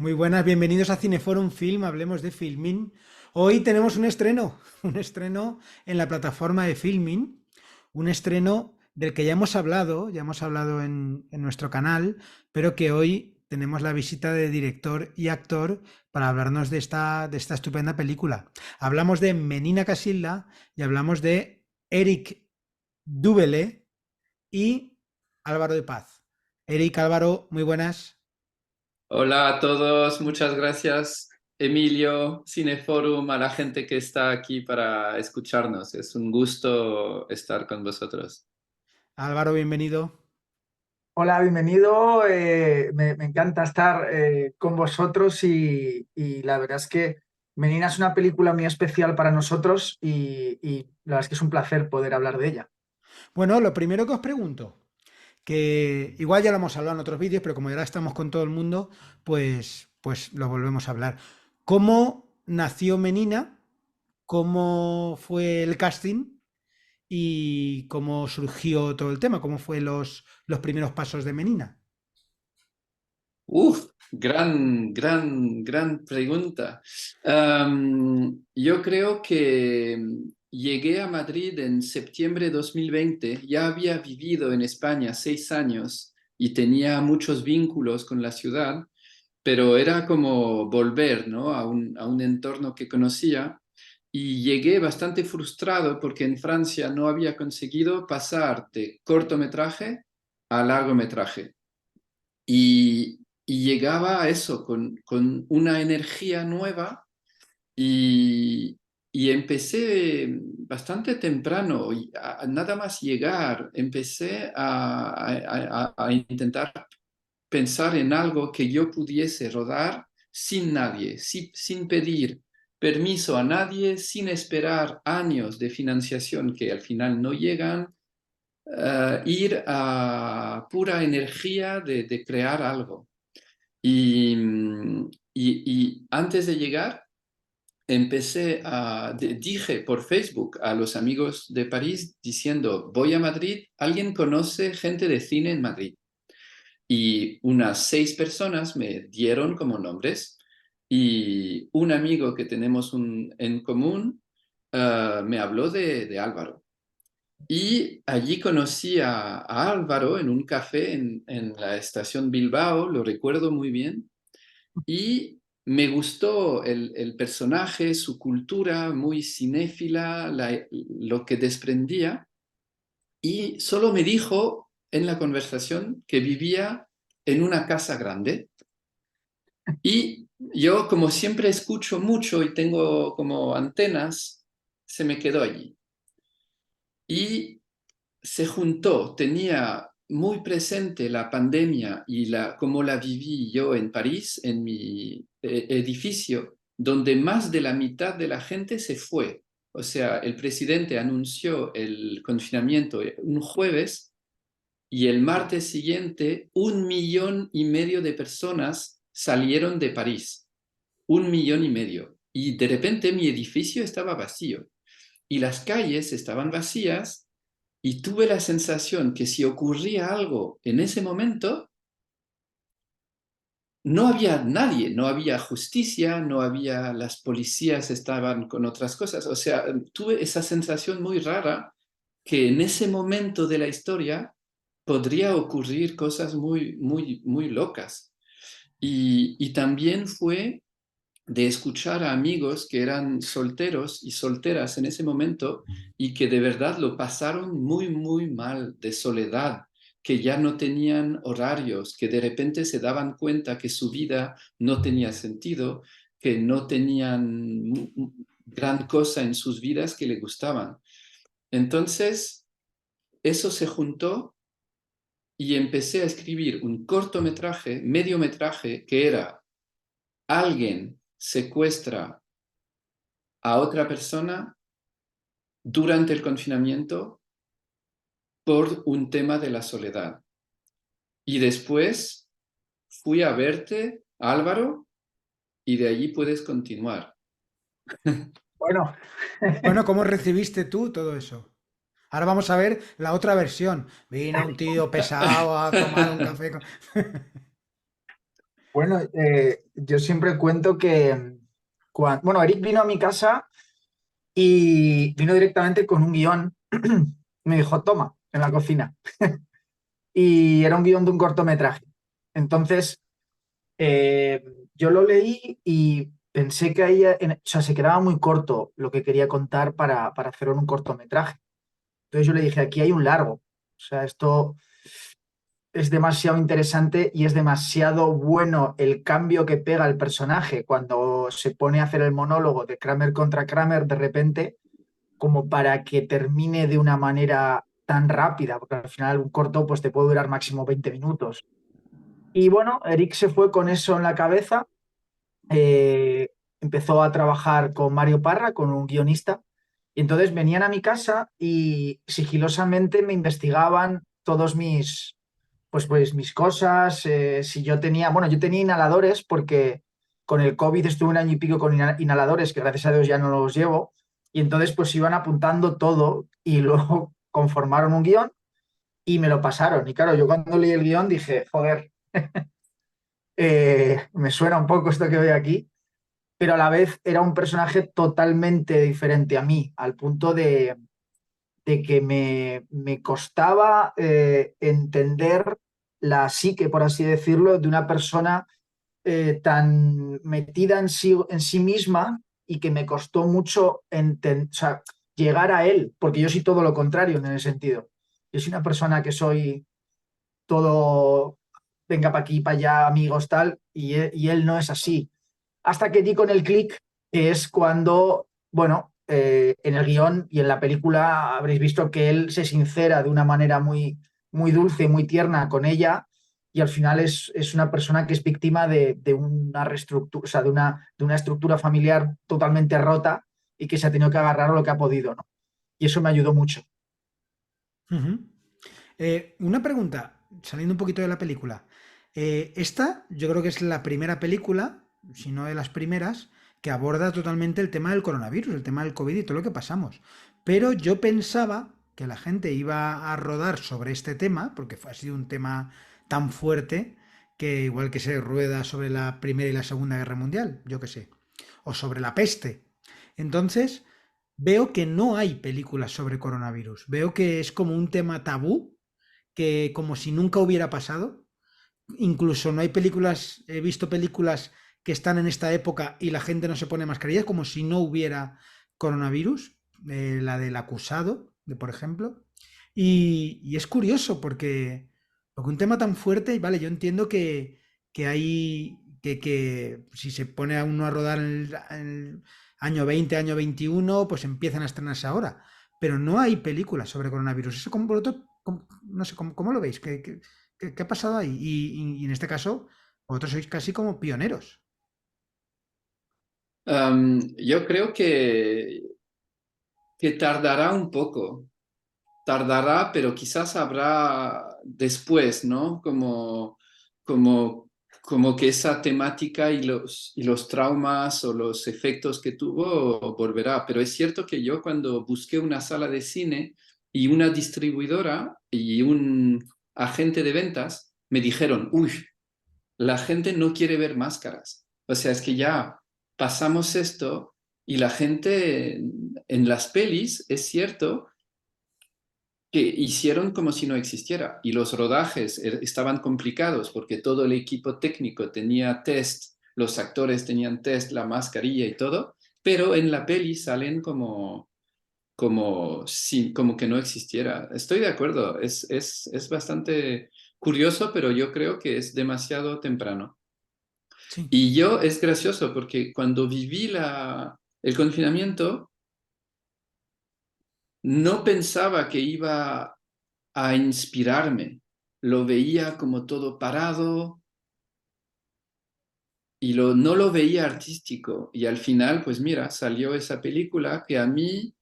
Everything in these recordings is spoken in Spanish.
Muy buenas, bienvenidos a Cineforum Film, hablemos de Filmin. Hoy tenemos un estreno, un estreno en la plataforma de Filmin, un estreno del que ya hemos hablado en nuestro canal, pero que hoy tenemos la visita de director y actor para hablarnos de esta estupenda película. Hablamos de Menina Casilda y hablamos de Eric Dubele y Álvaro de Paz. Eric, Álvaro, muy buenas. Hola a todos, muchas gracias Emilio, Cineforum, a la gente que está aquí para escucharnos. Es un gusto estar con vosotros. Álvaro, bienvenido. Hola, bienvenido. Me encanta estar con vosotros y la verdad es que Menina es una película muy especial para nosotros y la verdad es que es un placer poder hablar de ella. Bueno, lo primero que os pregunto, que igual ya lo hemos hablado en otros vídeos, pero como ya estamos con todo el mundo, pues lo volvemos a hablar. ¿Cómo nació Menina? ¿Cómo fue el casting? ¿Y cómo surgió todo el tema? ¿Cómo fue los primeros pasos de Menina? Gran pregunta. Yo creo que llegué a Madrid en septiembre de 2020. Ya había vivido en España 6 años y tenía muchos vínculos con la ciudad, pero era como volver, ¿no? a un entorno que conocía. Y llegué bastante frustrado porque en Francia no había conseguido pasar de cortometraje a largometraje. Y llegaba a eso con una energía nueva y, y empecé bastante temprano, y nada más llegar, empecé a intentar pensar en algo que yo pudiese rodar sin nadie, sin pedir permiso a nadie, sin esperar años de financiación que al final no llegan, ir a pura energía de crear algo. Y antes de llegar, dije por Facebook a los amigos de París diciendo, voy a Madrid, ¿alguien conoce gente de cine en Madrid? Y unas 6 personas me dieron como nombres y un amigo que tenemos en común me habló de Álvaro. Y allí conocí a Álvaro en un café en la estación Bilbao, lo recuerdo muy bien, y me gustó el personaje, su cultura muy cinéfila, lo que desprendía, y solo me dijo en la conversación que vivía en una casa grande. Y yo, como siempre escucho mucho y tengo como antenas, se me quedó allí. Y se juntó, tenía muy presente la pandemia y cómo la viví yo en París, en mi edificio, donde más de la mitad de la gente se fue. O sea, el presidente anunció el confinamiento un jueves y el martes siguiente 1,5 millones de personas salieron de París. 1,5 millones. Y de repente mi edificio estaba vacío y las calles estaban vacías y tuve la sensación que si ocurría algo en ese momento, no había nadie, no había justicia, no había, las policías estaban con otras cosas. O sea, tuve esa sensación muy rara que en ese momento de la historia podría ocurrir cosas muy, muy, muy locas. Y también fue de escuchar a amigos que eran solteros y solteras en ese momento y que de verdad lo pasaron muy, muy mal de soledad, que ya no tenían horarios, que de repente se daban cuenta que su vida no tenía sentido, que no tenían gran cosa en sus vidas que le gustaban. Entonces, eso se juntó y empecé a escribir un cortometraje, mediometraje, que era alguien secuestra a otra persona durante el confinamiento por un tema de la soledad. Y después fui a verte, Álvaro, y de allí puedes continuar. Bueno, Bueno, ¿cómo recibiste tú todo eso? Ahora vamos a ver la otra versión. Vino un tío pesado a tomar un café. Bueno, yo siempre cuento que, bueno, Eric vino a mi casa y vino directamente con un guión. Me dijo, toma, en la cocina. Y era un guión de un cortometraje. Entonces, eh, yo lo leí y pensé que ahí, o sea, se quedaba muy corto lo que quería contar para hacer un cortometraje. Entonces yo le dije, aquí hay un largo. O sea, esto es demasiado interesante y es demasiado bueno el cambio que pega el personaje cuando se pone a hacer el monólogo de Kramer contra Kramer de repente, como para que termine de una manera tan rápida, porque al final un corto pues te puede durar máximo 20 minutos. Y bueno, Eric se fue con eso en la cabeza, eh, empezó a trabajar con Mario Parra, con un guionista, y entonces venían a mi casa y sigilosamente me investigaban todos pues mis cosas, si yo tenía, bueno, yo tenía inhaladores porque con el COVID estuve un año y pico con inhaladores, que gracias a Dios ya no los llevo, y entonces pues iban apuntando todo y luego conformaron un guión y me lo pasaron. Y claro, yo cuando leí el guión dije, joder, me suena un poco esto que veo aquí, pero a la vez era un personaje totalmente diferente a mí, al punto de que me costaba entender la psique, por así decirlo, de una persona tan metida en sí misma y que me costó mucho o sea, llegar a él, porque yo soy todo lo contrario en ese sentido. Yo soy una persona que soy todo, venga para aquí, para allá, amigos, tal, y él no es así. Hasta que di con el clic, que es cuando, bueno, en el guión y en la película habréis visto que él se sincera de una manera muy dulce, muy tierna con ella, y al final es una persona que es víctima de una reestructura, o sea, de una estructura familiar totalmente rota y que se ha tenido que agarrar a lo que ha podido, ¿no? Y eso me ayudó mucho. Ujú. Una pregunta, saliendo un poquito de la película. Esta yo creo que es la primera película, si no de las primeras, que aborda totalmente el tema del coronavirus, el tema del COVID y todo lo que pasamos. Pero yo pensaba que la gente iba a rodar sobre este tema, porque ha sido un tema tan fuerte que igual que se rueda sobre la Primera y la Segunda Guerra Mundial, yo qué sé, o sobre la peste. Entonces, veo que no hay películas sobre coronavirus. Veo que es como un tema tabú, que como si nunca hubiera pasado. Incluso no hay películas, he visto películas que están en esta época y la gente no se pone mascarillas, como si no hubiera coronavirus. La del acusado, por ejemplo. Y es curioso porque un tema tan fuerte, y vale, yo entiendo que hay que si se pone a uno a rodar en el año 20, año 21, pues empiezan a estrenarse ahora. Pero no hay películas sobre coronavirus. Eso como vosotros, no sé, ¿cómo lo veis? ¿Qué ha pasado ahí? Y en este caso, vosotros sois casi como pioneros. Yo creo que tardará un poco, tardará, pero quizás habrá después, ¿no? Como, como que esa temática y los traumas o los efectos que tuvo volverá. Pero es cierto que yo cuando busqué una sala de cine y una distribuidora y un agente de ventas, me dijeron, uy, la gente no quiere ver máscaras. O sea, es que ya pasamos esto y la gente en las pelis, es cierto, que hicieron como si no existiera y los rodajes estaban complicados porque todo el equipo técnico tenía test, los actores tenían test, la mascarilla y todo, pero en la peli salen como que no existiera. Estoy de acuerdo, es bastante curioso, pero yo creo que es demasiado temprano. Sí. Y yo es gracioso porque cuando viví el confinamiento, no pensaba que iba a inspirarme. Lo veía como todo parado y no lo veía artístico. Y al final, pues mira, salió esa película que a mí,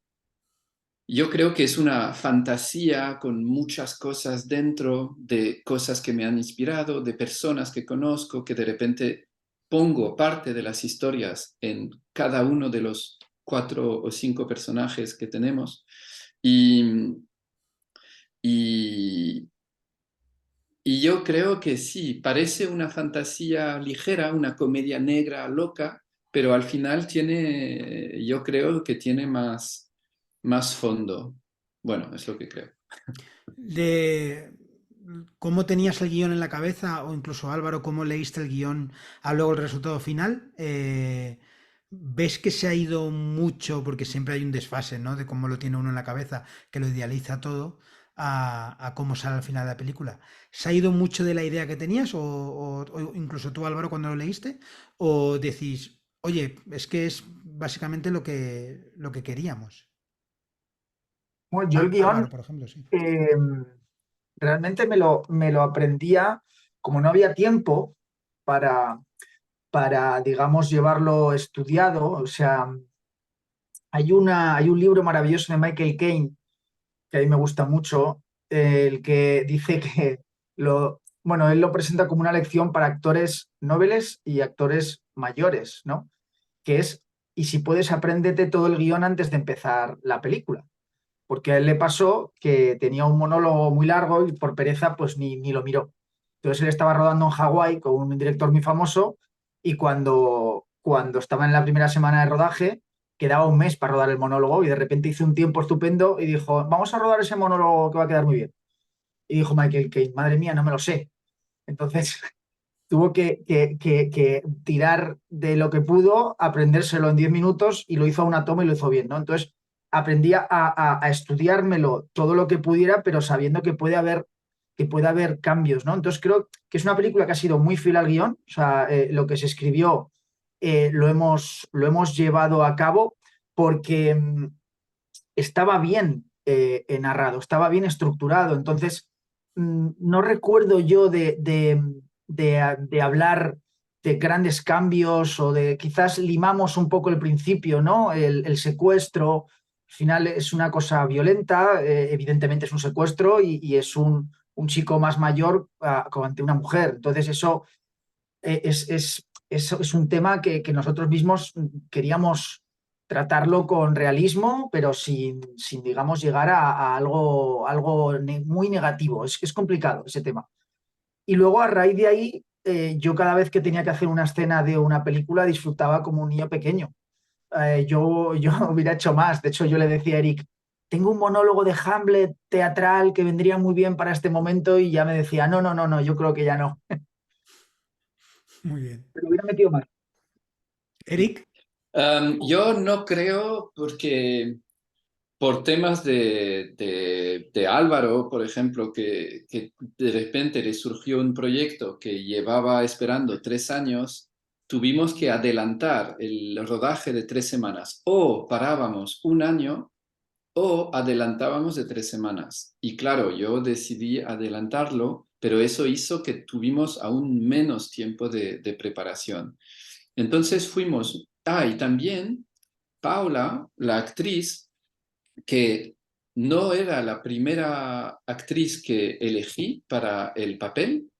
yo creo que es una fantasía con muchas cosas dentro, de cosas que me han inspirado, de personas que conozco, que de repente pongo parte de las historias en cada uno de los 4 o 5 personajes que tenemos. Y, y, Y yo creo que sí, parece una fantasía ligera, una comedia negra loca, pero al final tiene, yo creo que tiene más fondo. Bueno, es lo que creo. De cómo tenías el guión en la cabeza, o incluso Álvaro, cómo leíste el guión a luego el resultado final. ¿Ves que se ha ido mucho, porque siempre hay un desfase, ¿no? De cómo lo tiene uno en la cabeza, que lo idealiza todo, a cómo sale al final de la película? ¿Se ha ido mucho de la idea que tenías, o incluso tú, Álvaro, cuando lo leíste? ¿O decís, oye, es que es básicamente lo que queríamos? Bueno, yo el Álvaro, guión por ejemplo, sí. eh, realmente me lo aprendía, como no había tiempo para, digamos, llevarlo estudiado. O sea, hay un libro maravilloso de Michael Caine que a mí me gusta mucho, el que dice que bueno, él lo presenta como una lección para actores nobles y actores mayores, ¿no? Que es, y si puedes, apréndete todo el guión antes de empezar la película. Porque a él le pasó que tenía un monólogo muy largo y por pereza pues ni lo miró. Entonces él estaba rodando en Hawái con un director muy famoso y cuando estaba en la primera semana de rodaje, quedaba un mes para rodar el monólogo y de repente hizo un tiempo estupendo y dijo, vamos a rodar ese monólogo que va a quedar muy bien. Y dijo Michael Caine, madre mía, no me lo sé. Entonces tuvo que tirar de lo que pudo, aprendérselo en 10 minutos y lo hizo a una toma y lo hizo bien, ¿no? Entonces aprendí a estudiármelo todo lo que pudiera, pero sabiendo que puede haber cambios, ¿no? Entonces creo que es una película que ha sido muy fiel al guión. O sea, lo que se escribió lo hemos llevado a cabo porque estaba bien narrado, estaba bien estructurado. Entonces, no recuerdo yo de hablar de grandes cambios o de quizás limamos un poco el principio, ¿no? El secuestro, al final es una cosa violenta, evidentemente es un secuestro y es un chico más mayor ante una mujer. Entonces, eso es un tema que nosotros mismos queríamos tratarlo con realismo, pero sin digamos, llegar a algo muy negativo. Es complicado ese tema. Y luego, a raíz de ahí, yo cada vez que tenía que hacer una escena de una película disfrutaba como un niño pequeño. Yo hubiera hecho más. De hecho, yo le decía a Eric, tengo un monólogo de Hamlet teatral que vendría muy bien para este momento y ya me decía, no, no, no, no, yo creo que ya no. Muy bien. Pero hubiera metido más. Eric, Yo no creo porque por temas de Álvaro, por ejemplo, que de repente le surgió un proyecto que llevaba esperando 3 años, tuvimos que adelantar el rodaje de 3 semanas. O parábamos un año o adelantábamos de 3 semanas. Y claro, yo decidí adelantarlo, pero eso hizo que tuvimos aún menos tiempo de preparación. Entonces fuimos, y también Paula, la actriz, que no era la primera actriz que elegí para el papel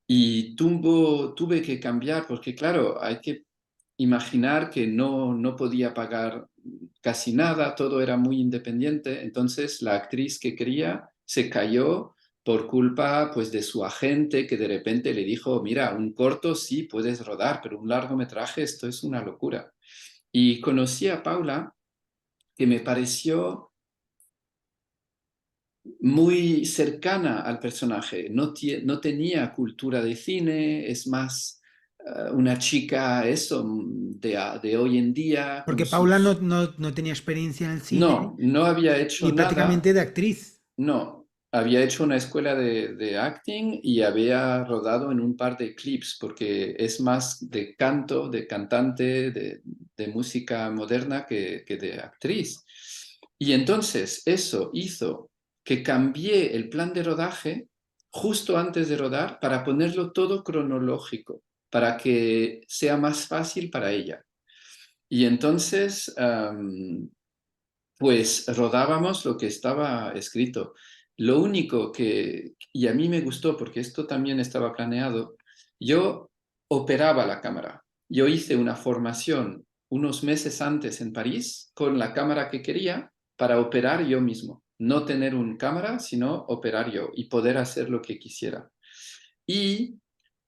y tuve que cambiar porque, claro, hay que imaginar que no podía pagar casi nada, todo era muy independiente, entonces la actriz que quería se cayó por culpa pues de su agente que de repente le dijo, mira, un corto sí puedes rodar, pero un largometraje esto es una locura. Y conocí a Paula, que me pareció muy cercana al personaje. No tenía cultura de cine, es más una chica, eso, de hoy en día, con porque Paula sus... no tenía experiencia en el cine No había hecho y nada, prácticamente de actriz. no. Había hecho una escuela de acting y había rodado en un par de clips, porque es más de canto, de cantante, de música moderna que de actriz. Y entonces eso hizo que cambié el plan de rodaje justo antes de rodar para ponerlo todo cronológico, para que sea más fácil para ella. Y entonces, pues rodábamos lo que estaba escrito. Lo único que, y a mí me gustó porque esto también estaba planeado, yo operaba la cámara. Yo hice una formación unos meses antes en París con la cámara que quería para operar yo mismo. No tener un cámara, sino operar yo y poder hacer lo que quisiera. Y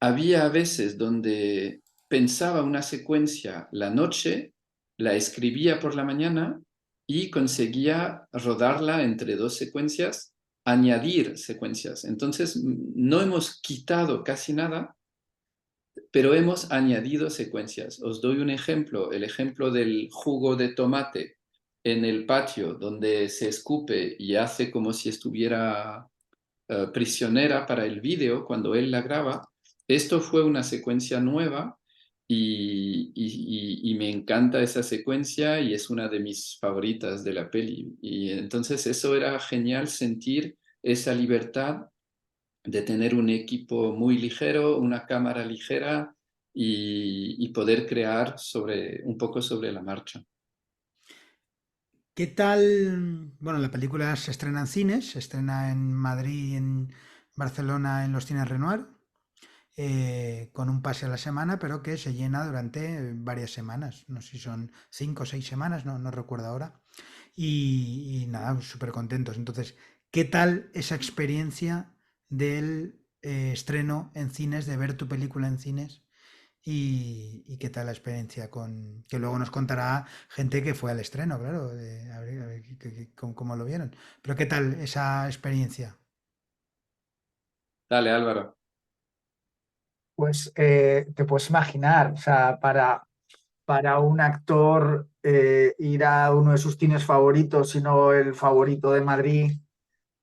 había veces donde pensaba una secuencia la noche, la escribía por la mañana y conseguía rodarla entre dos secuencias, añadir secuencias. Entonces, no hemos quitado casi nada, pero hemos añadido secuencias. Os doy un ejemplo, el ejemplo del jugo de tomate en el patio, donde se escupe y hace como si estuviera prisionera para el vídeo cuando él la graba. Esto fue una secuencia nueva y me encanta esa secuencia y es una de mis favoritas de la peli. Y entonces eso era genial sentir esa libertad de tener un equipo muy ligero, una cámara ligera y poder crear un poco sobre la marcha. ¿Qué tal? Bueno, la película se estrena en cines, se estrena en Madrid y en Barcelona en los cines Renoir, con un pase a la semana, pero que se llena durante varias semanas. No sé si son 5 o 6 semanas, no recuerdo ahora. Y nada, súper contentos. Entonces, ¿qué tal esa experiencia del estreno en cines, de ver tu película en cines? Y qué tal la experiencia con, que luego nos contará gente que fue al estreno, claro, a ver cómo lo vieron. Pero qué tal esa experiencia. Dale, Álvaro. Pues te puedes imaginar, o sea, para un actor ir a uno de sus cines favoritos, si no el favorito de Madrid,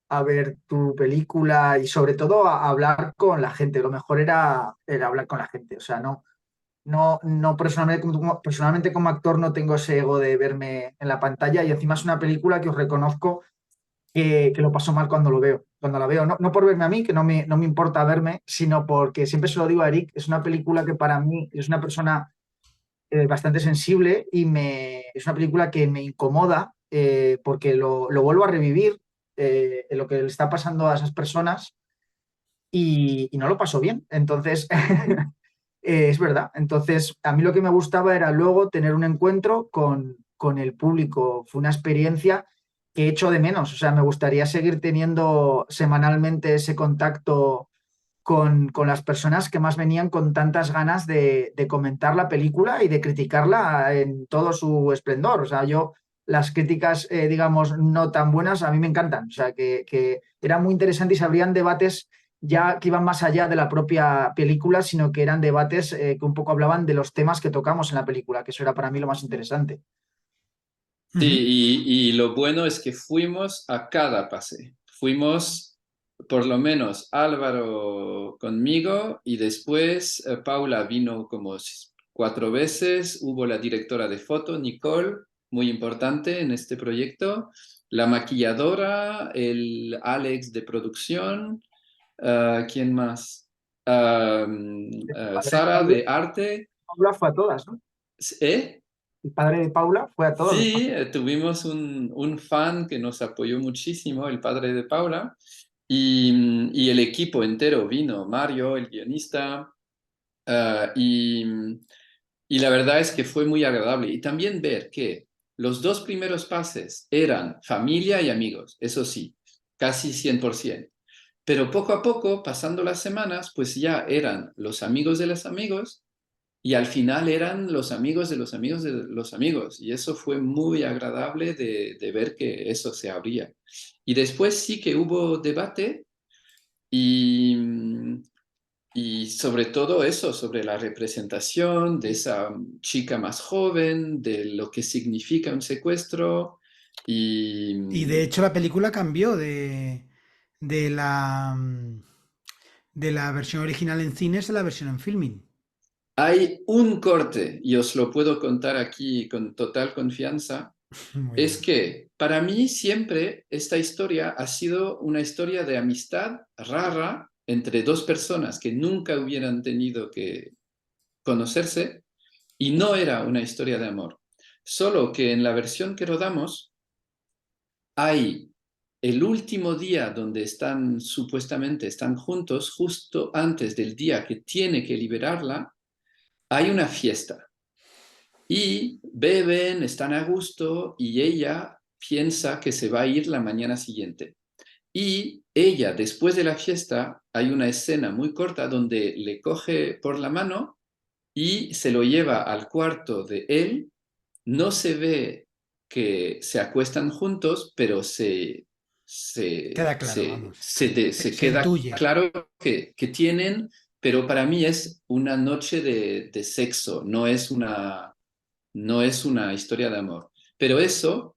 a ver tu película y sobre todo a hablar con la gente. Lo mejor era hablar con la gente. O sea, no personalmente como actor no tengo ese ego de verme en la pantalla y encima es una película que os reconozco que lo paso mal cuando lo veo, cuando la veo. No por verme a mí, que no me importa verme, sino porque siempre se lo digo a Eric, es una película que para mí es una persona bastante sensible y es una película que me incomoda porque lo vuelvo a revivir en lo que le está pasando a esas personas y no lo paso bien. Entonces, es verdad. Entonces, a mí lo que me gustaba era luego tener un encuentro con el público. Fue una experiencia que echo de menos. O sea, me gustaría seguir teniendo semanalmente ese contacto con las personas que más venían con tantas ganas de comentar la película y de criticarla en todo su esplendor. O sea, las críticas, digamos, no tan buenas, a mí me encantan. O sea, que era muy interesante y se abrían debates ya que iban más allá de la propia película, sino que eran debates que un poco hablaban de los temas que tocamos en la película, que eso era para mí lo más interesante. Sí, Ujú. y lo bueno es que fuimos a cada pase. Fuimos por lo menos Álvaro conmigo y después Paula vino como 4 veces. Hubo la directora de foto, Nicole, muy importante en este proyecto. La maquilladora, el Alex de producción. ¿Quién más? El padre de Sara Paula, de arte. Paula fue a todas, ¿no? ¿Eh? El padre de Paula fue a todos los Sí, pases. tuvimos un fan que nos apoyó muchísimo, el padre de Paula, y el equipo entero vino, Mario, el guionista, ah, y la verdad es que fue muy agradable. Y también ver que los dos primeros pases eran familia y amigos, eso sí, casi 100%. Pero poco a poco, pasando las semanas, pues ya eran los amigos de los amigos y al final eran los amigos de los amigos de los amigos. Y eso fue muy agradable de ver que eso se abría. Y después sí que hubo debate y, y sobre todo eso, sobre la representación de esa chica más joven, de lo que significa un secuestro. Y Y de hecho la película cambió de la versión original en cines a la versión en filming. hay un corte, y os lo puedo contar aquí con total confianza. Muy Es bien. que para mí siempre esta historia ha sido una historia de amistad rara entre dos personas que nunca hubieran tenido que conocerse y no era una historia de amor. Solo que en la versión que rodamos hay el último día donde supuestamente están juntos, justo antes del día que tiene que liberarla, hay una fiesta. Y beben, están a gusto y ella piensa que se va a ir la mañana siguiente. Y ella, después de la fiesta, hay una escena muy corta donde le coge por la mano y se lo lleva al cuarto de él. No se ve que se acuestan juntos, pero Queda claro, vamos. se Se queda intuye. claro que tienen, pero para mí es una noche de sexo, no es una historia de amor. Pero eso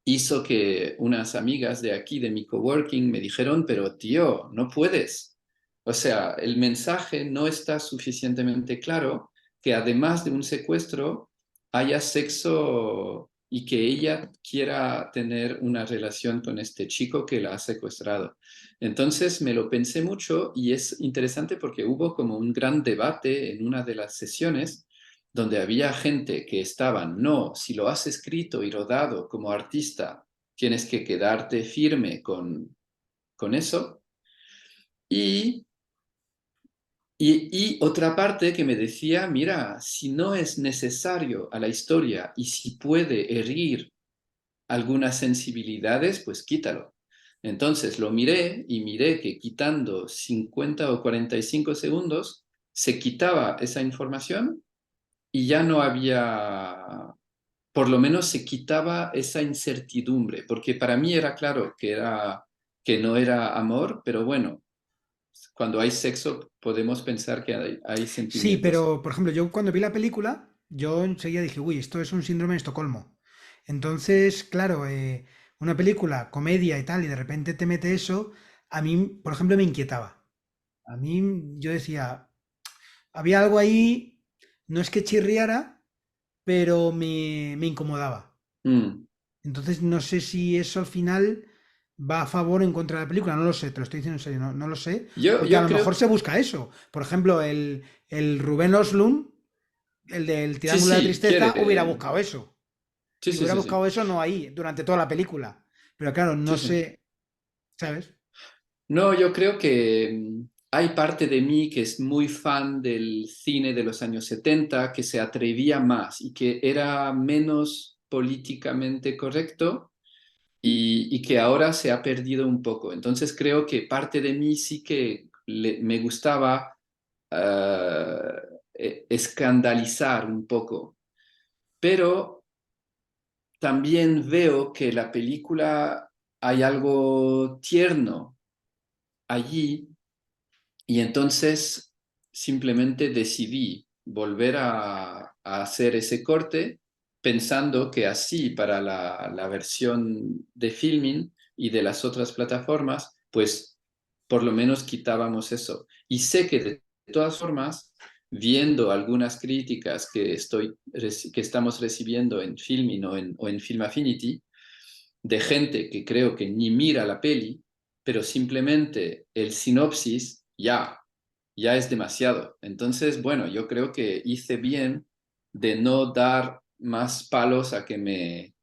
hizo que unas amigas de aquí, de mi coworking, me dijeron, pero tío, no puedes. O sea, el mensaje no está suficientemente claro que además de un secuestro, haya sexo y que ella quiera tener una relación con este chico que la ha secuestrado. Entonces me lo pensé mucho y es interesante porque hubo como un gran debate en una de las sesiones donde había gente que estaban, no, si lo has escrito y rodado como artista, tienes que quedarte firme con eso. Y, y otra parte que me decía, mira, si no es necesario a la historia y si puede herir algunas sensibilidades, pues quítalo. Entonces lo miré y miré que quitando 50 o 45 segundos, se quitaba esa información y ya no había, por lo menos se quitaba esa incertidumbre, porque para mí era claro que no era amor, pero bueno, cuando hay sexo podemos pensar que hay Sí, sentimientos. pero por ejemplo, yo cuando vi la película, yo enseguida dije, uy, esto es un síndrome de Estocolmo. Entonces, claro, una película, comedia y tal, y de repente te mete eso, a mí, por ejemplo, me inquietaba. A mí, yo decía, había algo ahí, no es que chirriara, pero me incomodaba. Mm. Entonces, no sé si eso al final va a favor o en contra de la película, no lo sé, te lo estoy diciendo en serio, no lo sé, porque a Yo lo mejor creo, se busca eso. Por ejemplo, el Rubén Oslund, el del sí, Triángulo de la sí, Tristeza, hubiera buscado eso. sí, Y sí, hubiera sí, buscado sí, eso no ahí, durante toda la película. Pero claro, no sí, sí. sé, ¿sabes? No, yo creo que hay parte de mí que es muy fan del cine de los años 70, que se atrevía más y que era menos políticamente correcto y que ahora se ha perdido un poco. Entonces creo que parte de mí sí que me gustaba escandalizar un poco, pero también veo que la película hay algo tierno allí y entonces simplemente decidí volver a hacer ese corte pensando que así para la versión de Filmin y de las otras plataformas, pues por lo menos quitábamos eso. Y sé que de todas formas, viendo algunas críticas que estamos recibiendo en Filmin o en Film Affinity, de gente que creo que ni mira la peli, pero simplemente el sinopsis ya es demasiado. Entonces, bueno, yo creo que hice bien de no dar más palos a que me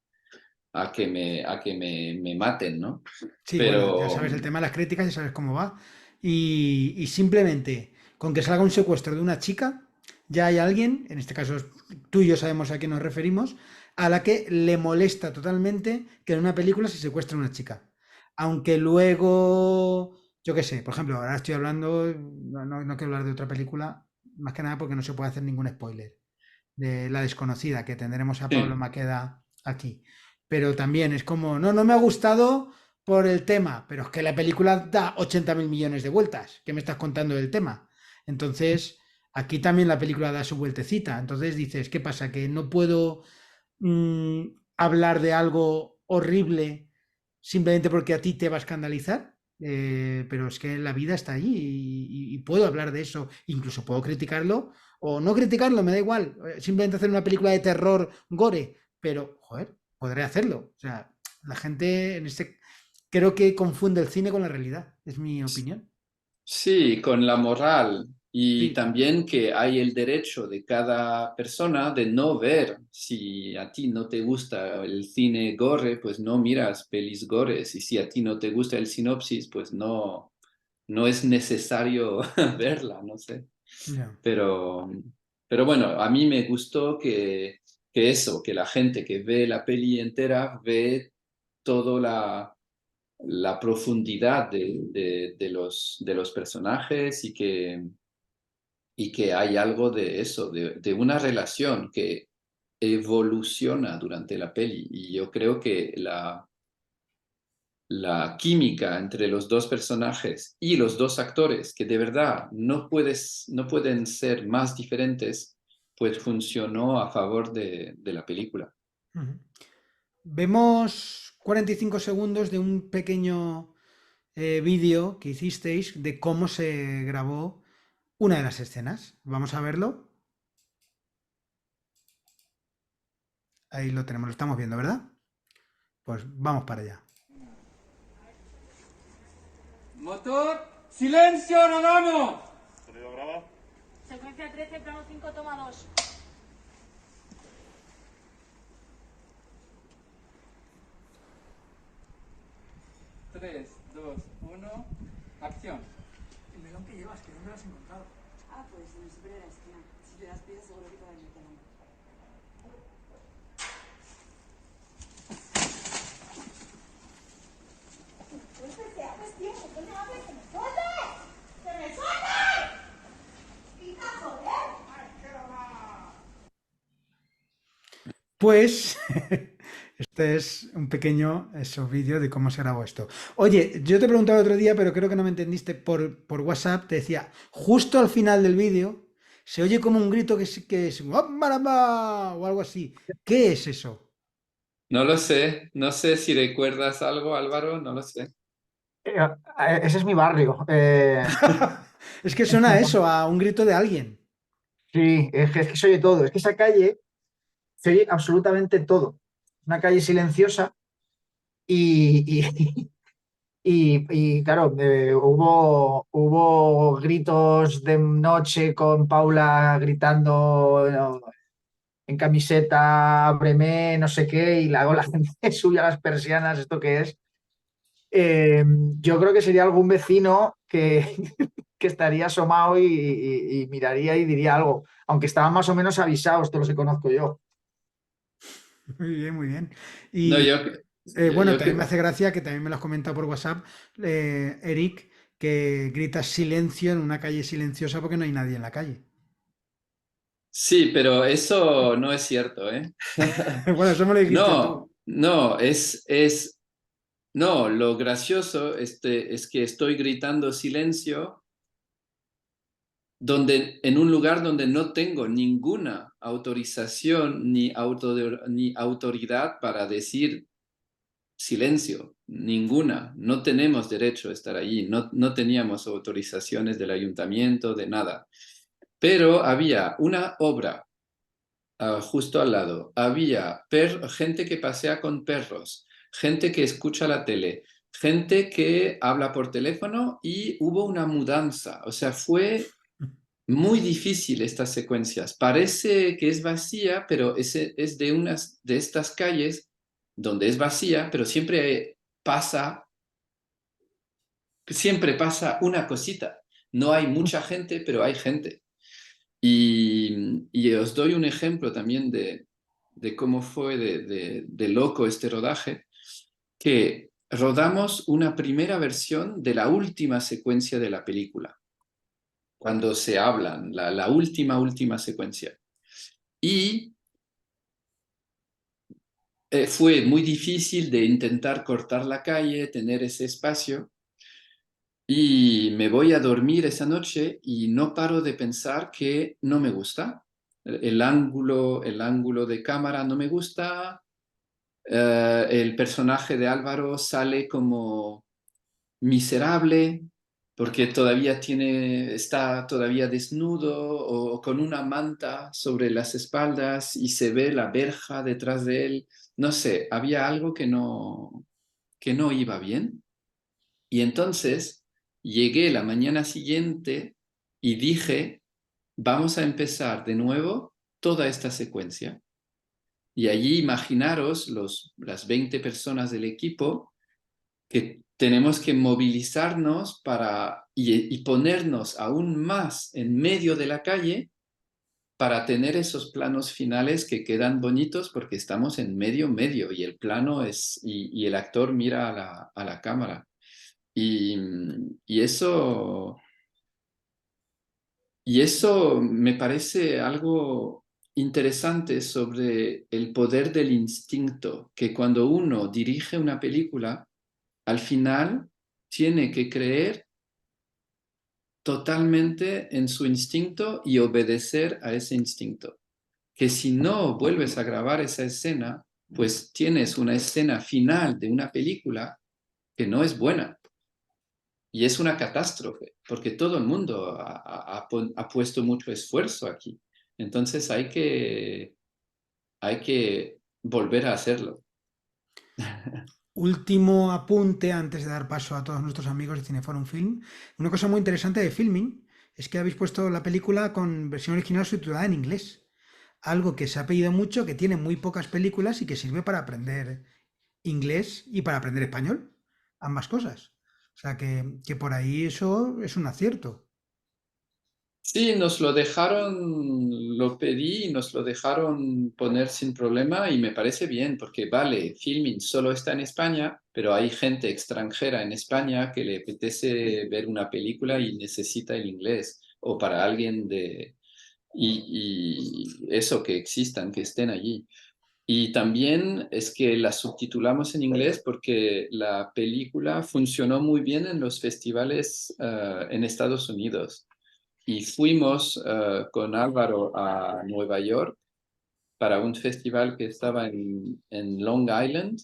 maten, ¿no? Sí, bueno, ya Pero sabes el tema de las críticas, ya sabes cómo va. Y simplemente con que salga un secuestro de una chica, ya hay alguien, en este caso tú y yo sabemos a quién nos referimos, a la que le molesta totalmente que en una película se secuestre a una chica. Aunque luego, yo qué sé, por ejemplo, ahora estoy hablando, no quiero hablar de otra película, más que nada porque no se puede hacer ningún spoiler, de La desconocida, que tendremos a Pablo sí, Maqueda aquí. Pero también es como, no me ha gustado por el tema, pero es que la película da 80.000 millones de vueltas. ¿Qué me estás contando del tema? Entonces, aquí también la película da su vueltecita. Entonces dices, ¿qué pasa? Que no puedo mm, hablar de algo horrible simplemente porque a ti te va a escandalizar. Pero es que la vida está allí y puedo hablar de eso, incluso puedo criticarlo o no criticarlo, me da igual. Simplemente hacer una película de terror gore, pero, joder, podré hacerlo. O sea, la gente en este creo que confunde el cine con la realidad, es mi opinión. sí, con la moral y Sí, también que hay el derecho de cada persona de no ver. Si a ti no te gusta el cine gore, pues no miras pelis gores. Y si a ti no te gusta el sinopsis, pues no es necesario verla, no sé. ya. Pero, pero bueno, a mí me gustó que eso, que la gente que ve la peli entera ve todo la profundidad de los personajes y que hay algo de eso, de una relación que evoluciona durante la peli. Y yo creo que la química entre los dos personajes y los dos actores, que de verdad no pueden ser más diferentes, pues funcionó a favor de la película. Ujú. Vemos 45 segundos de un pequeño vídeo que hicisteis de cómo se grabó una de las escenas. Vamos a verlo. Ahí lo tenemos, lo estamos viendo, ¿verdad? Pues vamos para allá. Motor, silencio, Nonano. ¿Sonido graba? Secuencia 13, plano 5, toma 2. Tres, dos, uno, acción. El melón que llevas, que no me lo has encontrado. Ah, pues en el super de la esquina. Si te das prisa, seguro que te va a meter algo. Pues te haces tiempo, que no hables, que me sueltes. ¡Que me sueltes! ¡Hija, joder! Pues este es un pequeño vídeo de cómo se grabó esto. Oye, yo te preguntaba el otro día, pero creo que no me entendiste por WhatsApp. Te decía, justo al final del vídeo se oye como un grito que es "Oh, maramba", o algo así. ¿Qué es eso? No lo sé, no sé si recuerdas algo, Álvaro, no lo sé. Ese es mi barrio. Es que suena a eso, a un grito de alguien. Sí, es que se oye todo. Es que esa calle se oye absolutamente todo. Una calle silenciosa y, y claro, hubo gritos de noche con Paula gritando en camiseta, ábreme, no sé qué, y luego la gente sube a las persianas, ¿esto qué es? Eh, yo creo que sería algún vecino que, que estaría asomado y miraría y diría algo, aunque estaban más o menos avisados, todos los que conozco yo. Muy bien, muy bien. No, Y bueno, yo también me que hace gracia que también me lo has comentado por WhatsApp, Eric, que gritas silencio en una calle silenciosa porque no hay nadie en la calle. sí, pero eso no es cierto, ¿eh? Bueno, eso me lo dijiste tú. No, no, no, lo gracioso es que estoy gritando silencio en un lugar donde no tengo ninguna autorización ni autoridad para decir silencio, ninguna. No tenemos derecho a estar allí, no teníamos autorizaciones del ayuntamiento, de nada. Pero había una obra justo al lado. Había gente que pasea con perros, gente que escucha la tele, gente que habla por teléfono y hubo una mudanza. O sea, fue muy difícil estas secuencias. Parece que es vacía, pero es de unas de estas calles donde es vacía, pero siempre pasa una cosita. No hay mucha gente, pero hay gente. Y os doy un ejemplo también de cómo fue de loco este rodaje, que rodamos una primera versión de la última secuencia de la película, cuando se hablan, la última secuencia. Y fue muy difícil de intentar cortar la calle, tener ese espacio. Y me voy a dormir esa noche y no paro de pensar que no me gusta. El ángulo de cámara no me gusta. El personaje de Álvaro sale como miserable porque está todavía desnudo o con una manta sobre las espaldas y se ve la verja detrás de él. No sé, había algo que no iba bien. Y entonces llegué la mañana siguiente y dije, vamos a empezar de nuevo toda esta secuencia. Y allí imaginaros las 20 personas del equipo que tenemos que movilizarnos y ponernos aún más en medio de la calle para tener esos planos finales que quedan bonitos porque estamos en medio y el plano y el actor mira a la cámara. Y, y eso, y eso me parece algo interesante sobre el poder del instinto, que cuando uno dirige una película, al final tiene que creer totalmente en su instinto y obedecer a ese instinto. Que si no vuelves a grabar esa escena, pues tienes una escena final de una película que no es buena. Y es una catástrofe, porque todo el mundo ha puesto mucho esfuerzo aquí. Entonces hay que volver a hacerlo. Último apunte antes de dar paso a todos nuestros amigos de Cineforum Film. Una cosa muy interesante de Filming es que habéis puesto la película con versión original subtitulada en inglés. Algo que se ha pedido mucho, que tiene muy pocas películas y que sirve para aprender inglés y para aprender español. Ambas cosas. O sea que por ahí eso es un acierto. Sí, nos lo dejaron, lo pedí y nos lo dejaron poner sin problema y me parece bien, porque vale, Filmin solo está en España, pero hay gente extranjera en España que le apetece ver una película y necesita el inglés, o para alguien de... Y eso, que existan, que estén allí. Y también es que la subtitulamos en inglés porque la película funcionó muy bien en los festivales en Estados Unidos. Y fuimos con Álvaro a Nueva York para un festival que estaba en Long Island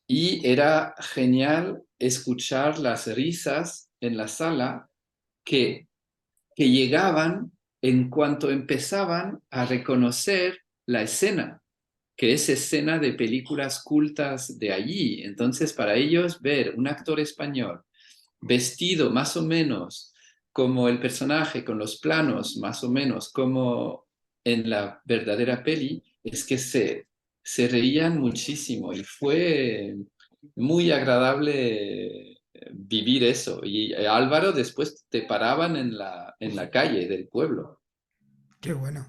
y era genial escuchar las risas en la sala que, que llegaban en cuanto empezaban a reconocer la escena, que es escena de películas cultas de allí. Entonces, para ellos ver un actor español vestido más o menos como el personaje, con los planos más o menos como en la verdadera peli, es que se reían muchísimo y fue muy agradable vivir eso. Y Álvaro después te paraban en la calle del pueblo. Qué bueno.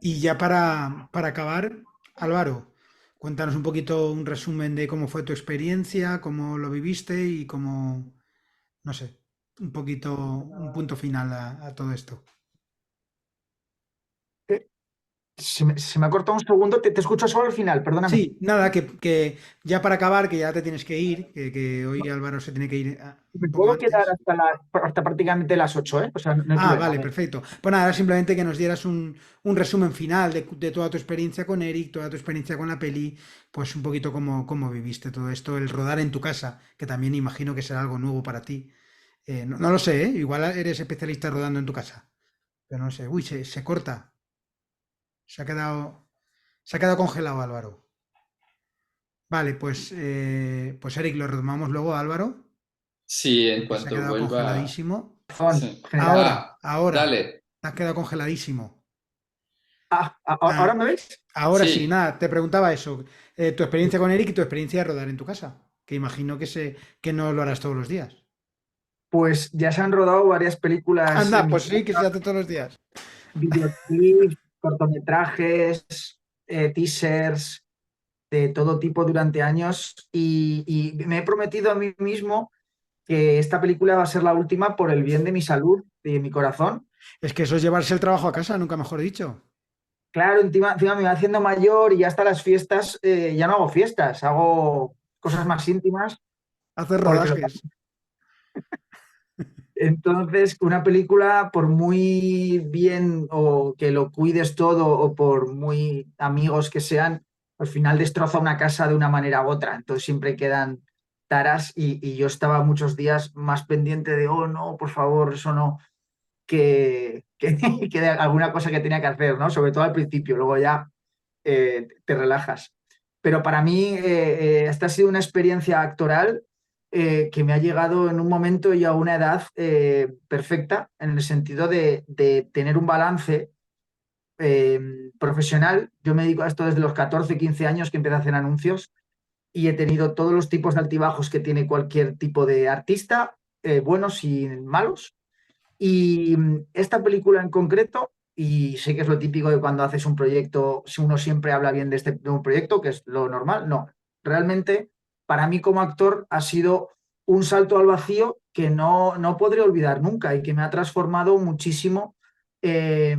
Y ya para acabar, Álvaro, cuéntanos un poquito un resumen de cómo fue tu experiencia, cómo lo viviste y cómo, no sé, un poquito, un punto final a todo esto. Eh, se me ha cortado un segundo, te escucho solo al final, perdóname. Sí, nada, que ya para acabar, que ya te tienes que ir, que hoy Álvaro se tiene que ir Me un poco puedo quedar antes. hasta prácticamente las 8, ¿eh? O sea, no hay Ah, problema. vale, perfecto. Pues nada, era simplemente que nos dieras un resumen final de toda tu experiencia con Eric, toda tu experiencia con la peli, pues un poquito cómo viviste todo esto, el rodar en tu casa, que también imagino que será algo nuevo para ti. No lo sé, ¿eh? Igual eres especialista rodando en tu casa, pero no sé. Uy, se corta. Se ha quedado, se ha quedado congelado, Álvaro. Vale, pues Eric, lo retomamos luego, Álvaro, Sí, en porque se ha cuanto quedado vuelva. congeladísimo. Sí. General. Ahora, Dale. te has quedado congeladísimo. ¿Ahora Ah, me veis? ahora sí, Sí, nada, te preguntaba eso, tu experiencia con Eric y tu experiencia de rodar en tu casa, que imagino que no lo harás todos los días. Pues ya se han rodado varias películas Anda, en mi pues sí, que se casa, hace todos los días. videoclips, cortometrajes, teasers, de todo tipo durante años y me he prometido a mí mismo que esta película va a ser la última por el bien de mi salud y de mi corazón. Es que eso es llevarse el trabajo a casa, nunca mejor dicho. Claro, encima me va haciendo mayor y ya hasta las fiestas, ya no hago fiestas, hago cosas más íntimas Hacer porque rodajes. entonces una película, por muy bien o que lo cuides todo o por muy amigos que sean, al final destroza una casa de una manera u otra. Entonces siempre quedan taras y yo estaba muchos días más pendiente de, oh no, por favor, eso no, que de alguna cosa que tenía que hacer, ¿no? Sobre todo al principio, luego ya te relajas. Pero para mí esta ha sido una experiencia actoral que me ha llegado en un momento y a una edad perfecta, en el sentido de tener un balance eh, profesional. Yo me dedico a esto desde los 14 15 años que empecé a hacer anuncios y he tenido todos los tipos de altibajos que tiene cualquier tipo de artista, buenos y malos. Y esta película en concreto y sé que es lo típico de cuando haces un proyecto, si uno siempre habla bien de un proyecto, que es lo normal. No, realmente para mí como actor ha sido un salto al vacío que no podré olvidar nunca y que me ha transformado muchísimo eh,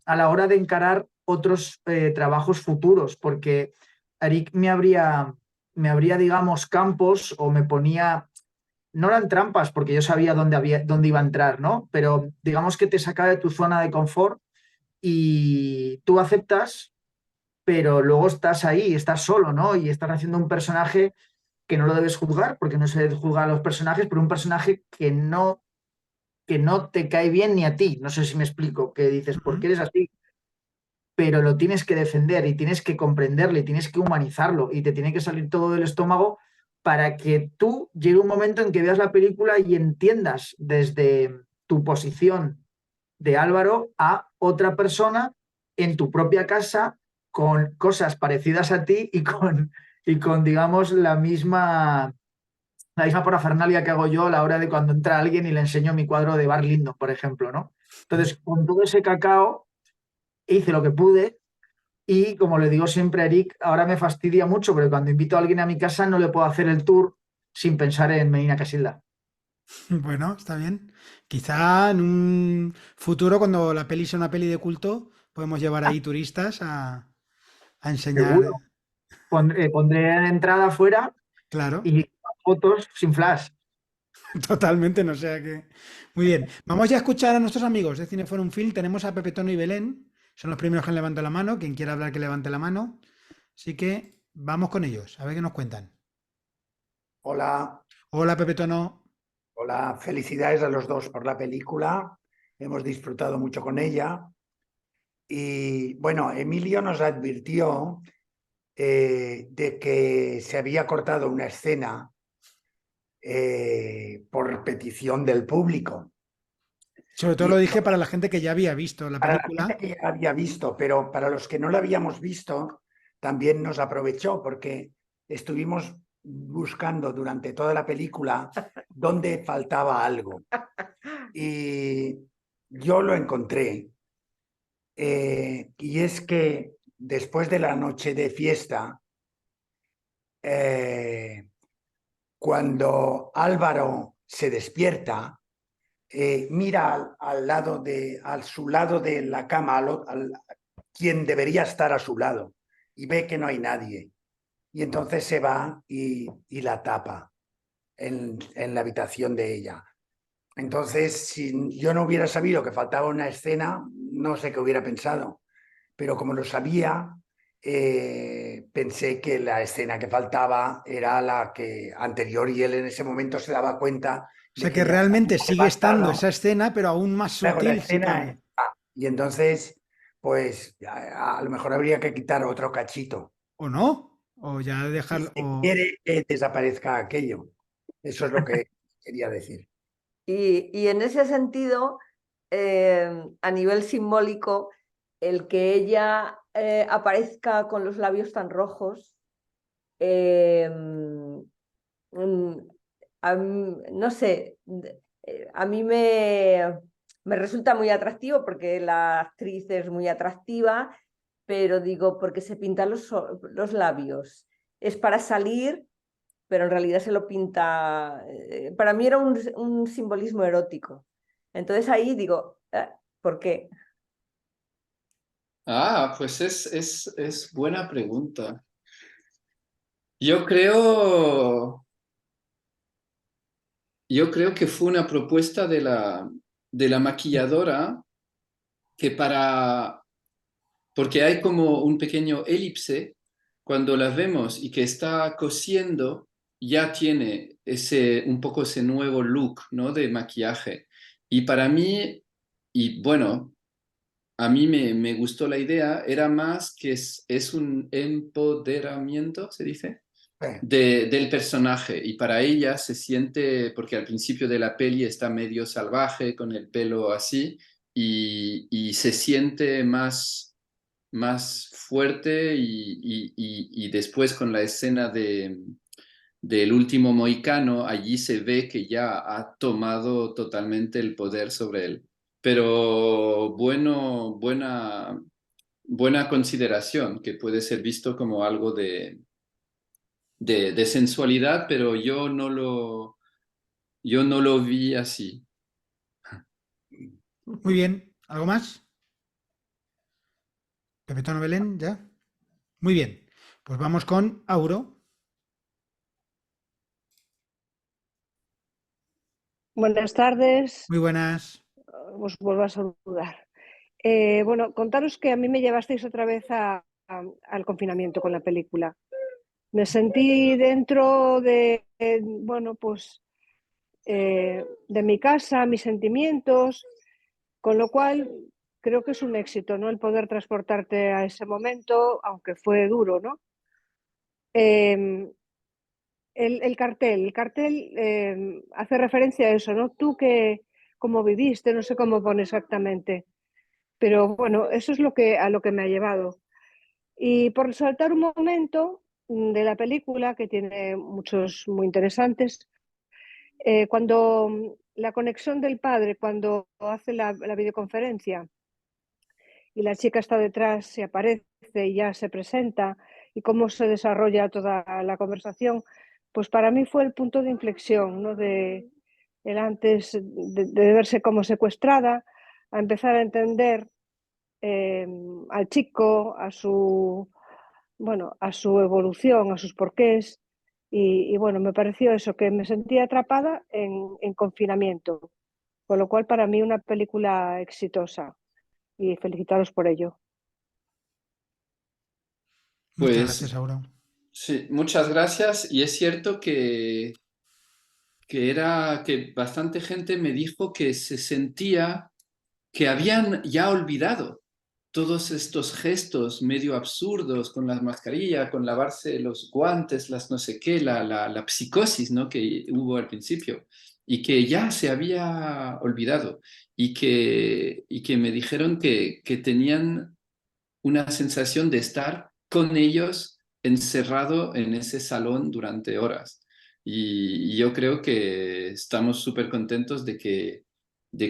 a la hora de encarar otros trabajos futuros, porque Eric me abría, digamos, campos o me ponía, no eran trampas porque yo sabía dónde iba a entrar, ¿no? Pero digamos que te saca de tu zona de confort y tú aceptas, pero luego estás ahí, estás solo, ¿no? Y estás haciendo un personaje que no lo debes juzgar, porque no se debe juzgar a los personajes, pero un personaje que no te cae bien ni a ti. No sé si me explico, que dices, ¿por Ujú. qué eres así? Pero lo tienes que defender y tienes que comprenderlo y tienes que humanizarlo y te tiene que salir todo del estómago para que tú llegue un momento en que veas la película y entiendas desde tu posición de Álvaro a otra persona en tu propia casa con cosas parecidas a ti y con digamos, la misma parafernalia que hago yo a la hora de cuando entra alguien y le enseño mi cuadro de Bar Lindo, por ejemplo, ¿no? Entonces, con todo ese cacao hice lo que pude y, como le digo siempre a Eric, ahora me fastidia mucho, porque cuando invito a alguien a mi casa no le puedo hacer el tour sin pensar en Medina Casilda. Bueno, está bien. Quizá en un futuro, cuando la peli sea una peli de culto, podemos llevar ahí turistas a enseñar. Seguro. Pondré entrada afuera Claro, y fotos sin flash. totalmente, no sea que. Muy bien. Vamos ya a escuchar a nuestros amigos de Cineforum Film. Tenemos a Pepe Tono y Belén. Son los primeros que han levantado la mano. Quien quiera hablar, que levante la mano. Así que vamos con ellos, a ver qué nos cuentan. Hola, Hola, Pepe Tono. hola, felicidades a los dos por la película. Hemos disfrutado mucho con ella. Y bueno, Emilio nos advirtió de que se había cortado una escena por petición del público. Sobre todo Y lo esto dije para la gente que ya había visto la para la gente película. que ya había visto, pero para los que no la habíamos visto, también nos aprovechó porque estuvimos buscando durante toda la película dónde faltaba algo. Y yo lo encontré. Y es que después de la noche de fiesta, eh, cuando Álvaro se despierta, mira a su lado de la cama, quien debería estar a su lado, y ve que no hay nadie. Y entonces se va y la tapa en la habitación de ella. Entonces, si yo no hubiera sabido que faltaba una escena, no sé qué hubiera pensado. Pero como lo sabía, pensé que la escena que faltaba era la que anterior y él en ese momento se daba cuenta O de sea que que ya se realmente había sigue estando levantado. esa escena, pero aún más Luego la sutil, si escena, cabe. y entonces, pues a lo mejor habría que quitar otro cachito. ¿O no? O ya Si dejarlo. se quiere que desaparezca aquello. Eso es lo que quería decir. Y en ese sentido, a nivel simbólico, el que ella aparezca con los labios tan rojos, eh, mm, no sé, a mí me resulta muy atractivo porque la actriz es muy atractiva, pero digo, ¿por qué se pintan los labios? ¿Es para salir? Pero en realidad se lo pinta, para mí era un simbolismo erótico. Entonces ahí digo, ¿por qué? Ah, pues es buena pregunta. Yo creo, yo creo que fue una propuesta de la maquilladora que porque hay como un pequeño elipse cuando la vemos y que está cosiendo, ya tiene un poco ese nuevo look, ¿no? De maquillaje. Y para mí, y bueno, a mí me gustó la idea, era más que es un empoderamiento, ¿se dice? Sí. Del personaje y para ella se siente, porque al principio de la peli está medio salvaje con el pelo así y se siente más fuerte y después con la escena del último mohicano, allí se ve que ya ha tomado totalmente el poder sobre él. pero buena consideración, que puede ser visto como algo de sensualidad, pero yo no lo vi así. Muy bien. ¿Algo más? Pepetón Belén, ¿ya? Muy bien. Pues vamos con Auro. Buenas tardes, Muy buenas. os vuelvo a saludar. Bueno, contaros que a mí me llevasteis otra vez al confinamiento con la película. Me sentí dentro de, bueno, pues de mi casa, mis sentimientos, con lo cual creo que es un éxito, ¿no? El poder transportarte a ese momento, aunque fue duro, ¿no? Eh, el cartel hace referencia a eso, ¿no? Tú que, cómo viviste, no sé cómo pone exactamente, pero bueno, eso es a lo que me ha llevado. Y por resaltar un momento de la película, que tiene muchos muy interesantes, cuando la conexión del padre, cuando hace la videoconferencia y la chica está detrás, se aparece y ya se presenta, y cómo se desarrolla toda la conversación, pues para mí fue el punto de inflexión, ¿no? El antes de verse como secuestrada, a empezar a entender al chico, bueno, a su evolución, a sus porqués. Y bueno, me pareció eso, que me sentía atrapada en confinamiento, con lo cual para mí una película exitosa y felicitaros por ello. Muchas gracias, Pues Auro. sí, muchas gracias. Y es cierto que bastante gente me dijo que se sentía que habían ya olvidado todos estos gestos medio absurdos con las mascarillas, con lavarse los guantes, las no sé qué, la psicosis, ¿no? que hubo al principio, y que ya se había olvidado, y que me dijeron que tenían una sensación de estar con ellos encerrado en ese salón durante horas. Y yo creo que estamos súper contentos de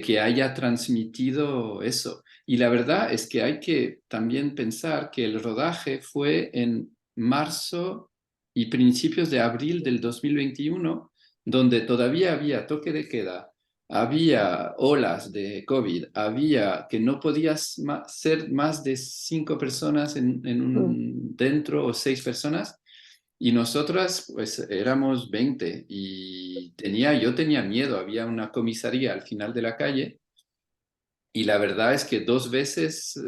que haya transmitido eso. Y la verdad es que hay que también pensar que el rodaje fue en marzo y principios de abril del 2021, donde todavía había toque de queda, había olas de COVID, había que no podías ser más de 5 personas dentro o 6 personas, y nosotras pues éramos 20 y yo tenía miedo, había una comisaría al final de la calle, y la verdad es que 2 veces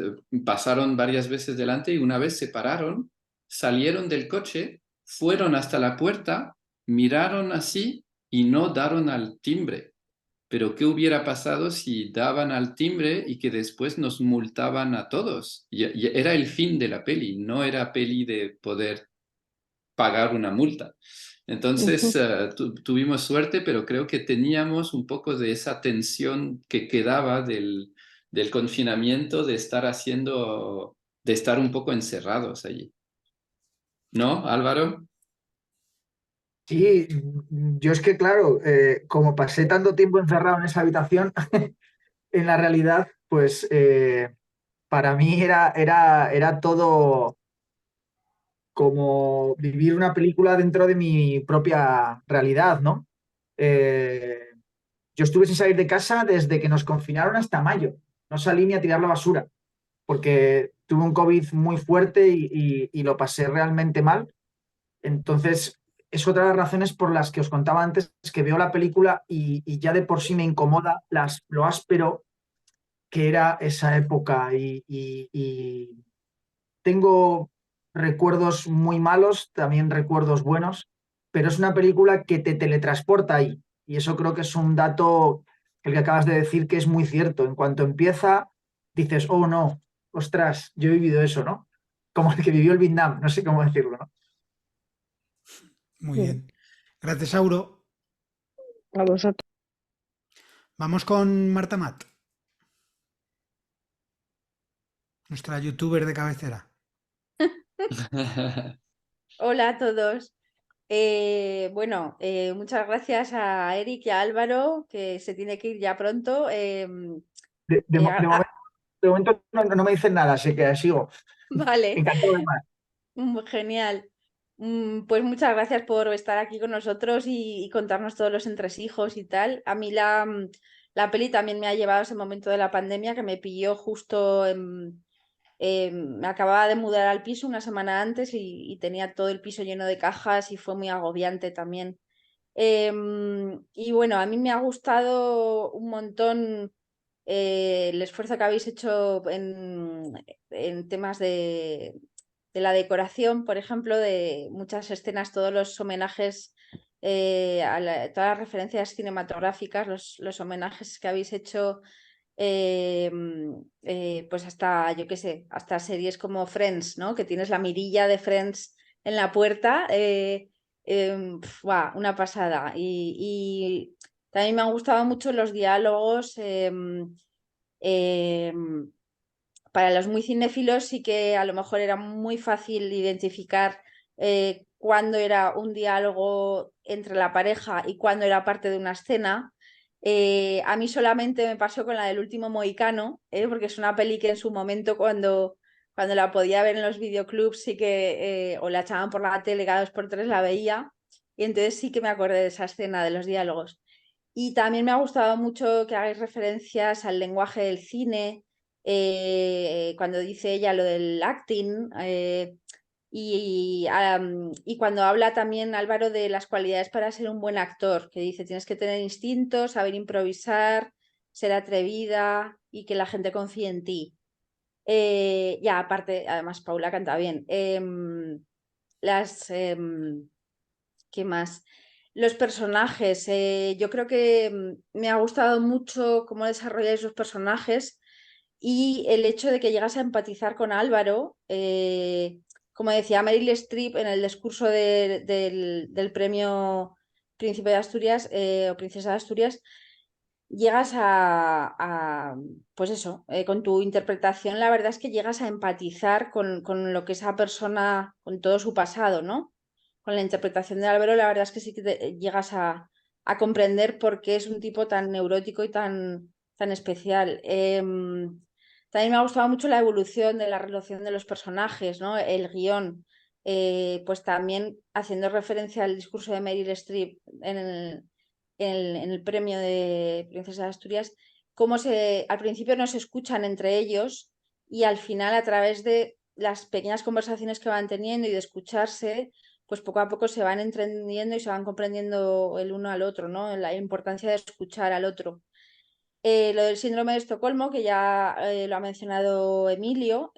pasaron varias veces delante, y una vez se pararon, salieron del coche, fueron hasta la puerta, miraron así y no daron al timbre. Pero ¿qué hubiera pasado si daban al timbre y que después nos multaban a todos? Y era el fin de la peli, no era peli de poder pagar una multa. Entonces, tuvimos suerte, pero creo que teníamos un poco de esa tensión que quedaba del confinamiento, de estar un poco encerrados allí. ¿No, Álvaro? Sí, yo es que, claro, como pasé tanto tiempo encerrado en esa habitación, en la realidad, pues para mí era todo como vivir una película dentro de mi propia realidad, ¿no? Eh, yo estuve sin salir de casa desde que nos confinaron hasta mayo. No salí ni a tirar la basura, porque tuve un COVID muy fuerte y lo pasé realmente mal. Entonces, es otra de las razones por las que os contaba antes que veo la película y ya de por sí me incomoda lo áspero que era esa época. Y tengo recuerdos muy malos, también recuerdos buenos, pero es una película que te teletransporta ahí. Y eso creo que es un dato, el que acabas de decir, que es muy cierto. En cuanto empieza, dices, oh no, ostras, yo he vivido eso, ¿no? Como el que vivió el Vietnam, no sé cómo decirlo, ¿no? Muy bien. Gracias, Auro. A vosotros. Vamos con Marta Mat, nuestra youtuber de cabecera. Hola a todos. Bueno, muchas gracias a Eric y a Álvaro, que se tiene que ir ya pronto. De, de mo- de momento, de momento no me dicen nada, así que sigo. Vale. Encantado de más. Genial. Pues muchas gracias por estar aquí con nosotros y contarnos todos los entresijos y tal. A mí la peli también me ha llevado a ese momento de la pandemia que me pilló justo me acababa de mudar al piso una semana antes y tenía todo el piso lleno de cajas y fue muy agobiante también. Y bueno, a mí me ha gustado un montón el esfuerzo que habéis hecho en temas de la decoración, por ejemplo, de muchas escenas, todos los homenajes, todas las referencias cinematográficas, los homenajes que habéis hecho, pues hasta, yo qué sé, hasta series como Friends, ¿no? Que tienes la mirilla de Friends en la puerta. Una pasada. Y también me han gustado mucho los diálogos. Para los muy cinéfilos sí que a lo mejor era muy fácil identificar cuándo era un diálogo entre la pareja y cuándo era parte de una escena. A mí solamente me pasó con la del último Mohicano, porque es una peli que en su momento cuando la podía ver en los videoclubs sí que o la echaban por la tele cada 2 por 3 la veía y entonces sí que me acordé de esa escena de los diálogos. Y también me ha gustado mucho que hagáis referencias al lenguaje del cine, cuando dice ella lo del acting, y cuando habla también Álvaro de las cualidades para ser un buen actor, que dice tienes que tener instinto, saber improvisar, ser atrevida y que la gente confíe en ti. Ya, aparte, además Paula canta bien. Las, ¿Qué más? Los personajes. Yo creo que me ha gustado mucho cómo desarrolláis los personajes y el hecho de que llegas a empatizar con Álvaro. Como decía Meryl Streep en el discurso del premio Príncipe de Asturias o Princesa de Asturias, llegas pues eso, con tu interpretación, la verdad es que llegas a empatizar con lo que esa persona, con todo su pasado, ¿no? Con la interpretación de Álvaro, la verdad es que sí que llegas a comprender por qué es un tipo tan neurótico y tan especial. También me ha gustado mucho la evolución de la relación de los personajes, ¿no? El guión, pues también haciendo referencia al discurso de Meryl Streep en el premio de Princesa de Asturias, cómo al principio no se escuchan entre ellos y al final a través de las pequeñas conversaciones que van teniendo y de escucharse, pues poco a poco se van entendiendo y se van comprendiendo el uno al otro, ¿no? La importancia de escuchar al otro. Lo del síndrome de Estocolmo, que ya lo ha mencionado Emilio,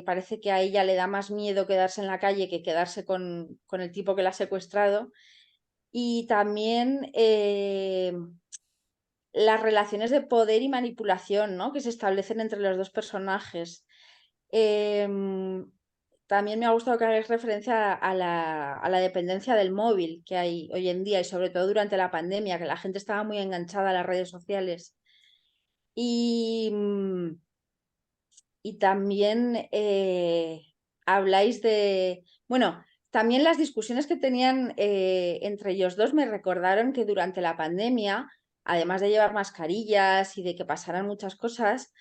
parece que a ella le da más miedo quedarse en la calle que quedarse con el tipo que la ha secuestrado. Y también las relaciones de poder y manipulación, ¿no? Que se establecen entre los dos personajes. También me ha gustado que hagáis referencia a la dependencia del móvil que hay hoy en día y sobre todo durante la pandemia, que la gente estaba muy enganchada a las redes sociales. Y, y también habláis bueno, también las discusiones que tenían entre ellos dos me recordaron que durante la pandemia, además de llevar mascarillas y de que pasaran muchas cosas,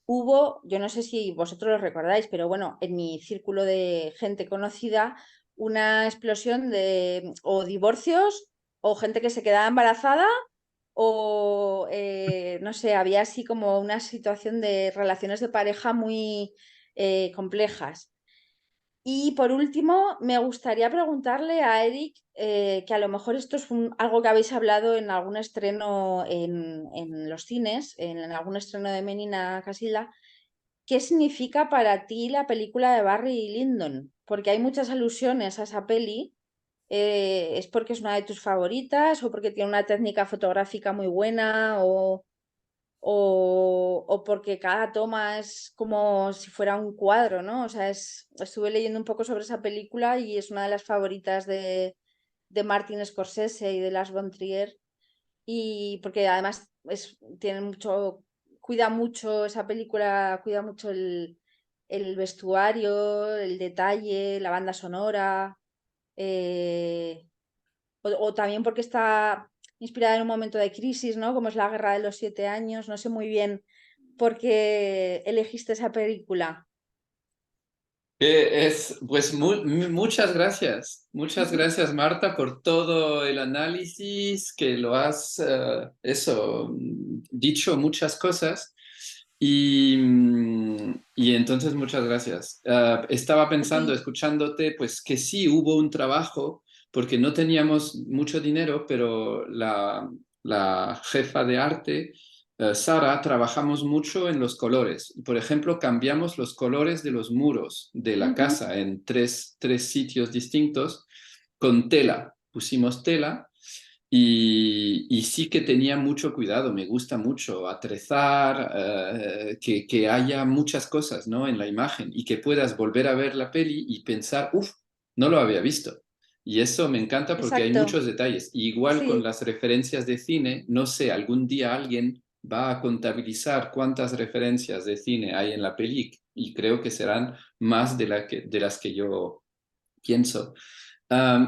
hubo, yo no sé si vosotros lo recordáis, pero bueno, en mi círculo de gente conocida, una explosión de o divorcios o gente que se quedaba embarazada o no sé, había así como una situación de relaciones de pareja muy complejas. Y por último, me gustaría preguntarle a Eric, que a lo mejor esto es algo que habéis hablado en algún estreno en los cines, en algún estreno de Menina Casilda, ¿qué significa para ti la película de Barry Lyndon? Porque hay muchas alusiones a esa peli. ¿Es porque es una de tus favoritas o porque tiene una técnica fotográfica muy buena o porque cada toma es como si fuera un cuadro, ¿no? O sea, estuve leyendo un poco sobre esa película y es una de las favoritas de Martin Scorsese y de Lars von Trier y porque además tiene cuida mucho esa película, cuida mucho el vestuario, el detalle, la banda sonora, eh, o también porque está inspirada en un momento de crisis, ¿no? Como es la Guerra de los 7 años, no sé muy bien por qué elegiste esa película? Pues muchas gracias. Muchas gracias, Marta, por todo el análisis, que lo has, dicho muchas cosas. Y entonces, muchas gracias. Estaba pensando, Sí. escuchándote, pues que sí hubo un trabajo, porque no teníamos mucho dinero, pero la jefa de arte, Sara, trabajamos mucho en los colores. Por ejemplo, cambiamos los colores de los muros de la Ujú. casa en tres sitios distintos con tela. Pusimos tela y sí que tenía mucho cuidado. Me gusta mucho atrezar, que haya muchas cosas, ¿no?, en la imagen y que puedas volver a ver la peli y pensar, uff, no lo había visto. Y eso me encanta porque hay Exacto. muchos detalles. Igual con Sí, las referencias de cine, no sé, algún día alguien va a contabilizar cuántas referencias de cine hay en la peli y creo que serán más de las que yo pienso.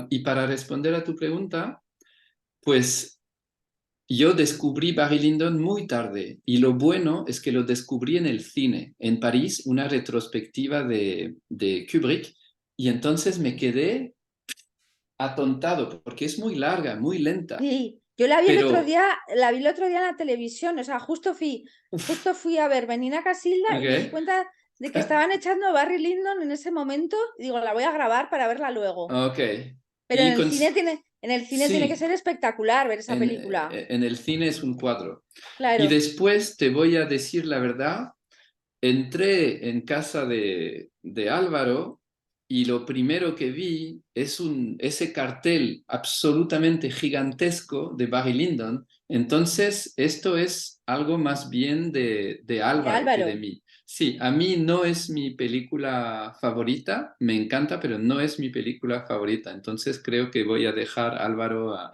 Y para responder a tu pregunta, pues yo descubrí Barry Lyndon muy tarde y lo bueno es que lo descubrí en el cine, en París, una retrospectiva de Kubrick, y entonces me quedé atontado porque es muy larga, muy lenta, sí. Yo la vi el otro pero... día, la vi el otro día en la televisión, o sea, justo fui a ver Benina Casilda y me di Ok. cuenta de que estaban echando Barry Lyndon en ese momento y digo, la voy a grabar para verla luego. Ok. Pero Y en el cine tiene que sí, ser espectacular ver esa película. en el cine es un cuadro. Y Claro. después te voy a decir la verdad, entré en casa de Álvaro y lo primero que vi es ese cartel absolutamente gigantesco de Barry Lyndon. Entonces, esto es algo más bien de De Álvaro que de Álvaro. mí. Sí, a mí no es mi película favorita, me encanta, pero no es mi película favorita. Entonces, creo que voy a dejar a Álvaro a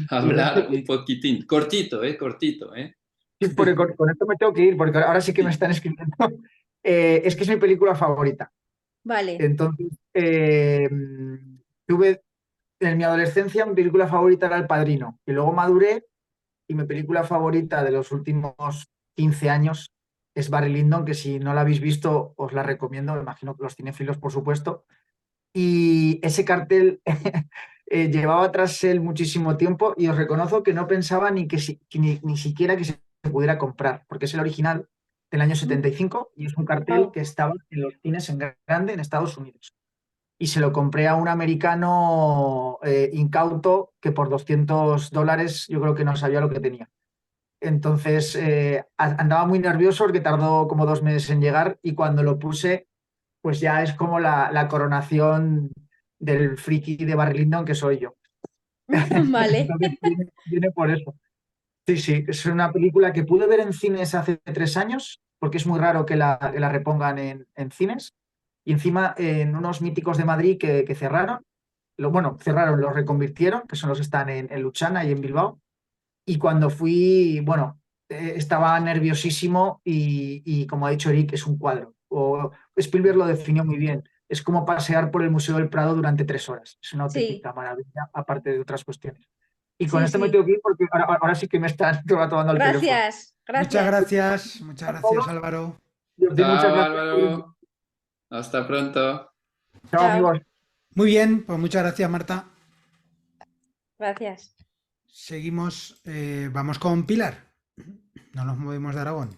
hablar un poquitín. Cortito, cortito, ¿eh? Sí, porque con esto me tengo que ir, porque ahora sí que me Sí. están escribiendo. Es que es mi película favorita. Vale. Entonces, tuve en mi adolescencia, mi película favorita era El Padrino. Y luego maduré y mi película favorita de los últimos 15 años es Barry Lyndon, que si no la habéis visto os la recomiendo, me imagino que los cinéfilos, por supuesto. Y ese cartel llevaba tras él muchísimo tiempo y os reconozco que no pensaba ni siquiera que se pudiera comprar, porque es el original del año 75 y es un cartel Wow. que estaba en los cines en grande en Estados Unidos. Y se lo compré a un americano incauto que por $200 yo creo que no sabía lo que tenía. Entonces andaba muy nervioso porque tardó como 2 meses en llegar y cuando lo puse pues ya es como la coronación del friki de Barry Lyndon que soy yo. Vale. Entonces viene por eso. Sí, sí, es una película que pude ver en cines hace 3 años, porque es muy raro que la repongan en cines. Y encima en unos míticos de Madrid que cerraron, bueno, cerraron, los reconvirtieron, que son los que están en Luchana y en Bilbao. Y cuando fui, bueno, estaba nerviosísimo y como ha dicho Eric, es un cuadro. O Spielberg lo definió muy bien. Es como pasear por el Museo del Prado durante 3 horas. Es una Sí, auténtica maravilla, aparte de otras cuestiones. Y con sí, esto me sí. tengo que ir porque ahora sí que me están tomando el teléfono. Gracias, gracias. Muchas A todos, gracias, Álvaro. y os doy muchas Chao, gracias por Álvaro. Hasta pronto. Chao, Chao, amigos. Muy bien, pues muchas gracias, Marta. gracias. Seguimos, vamos con Pilar. No nos movemos de Aragón.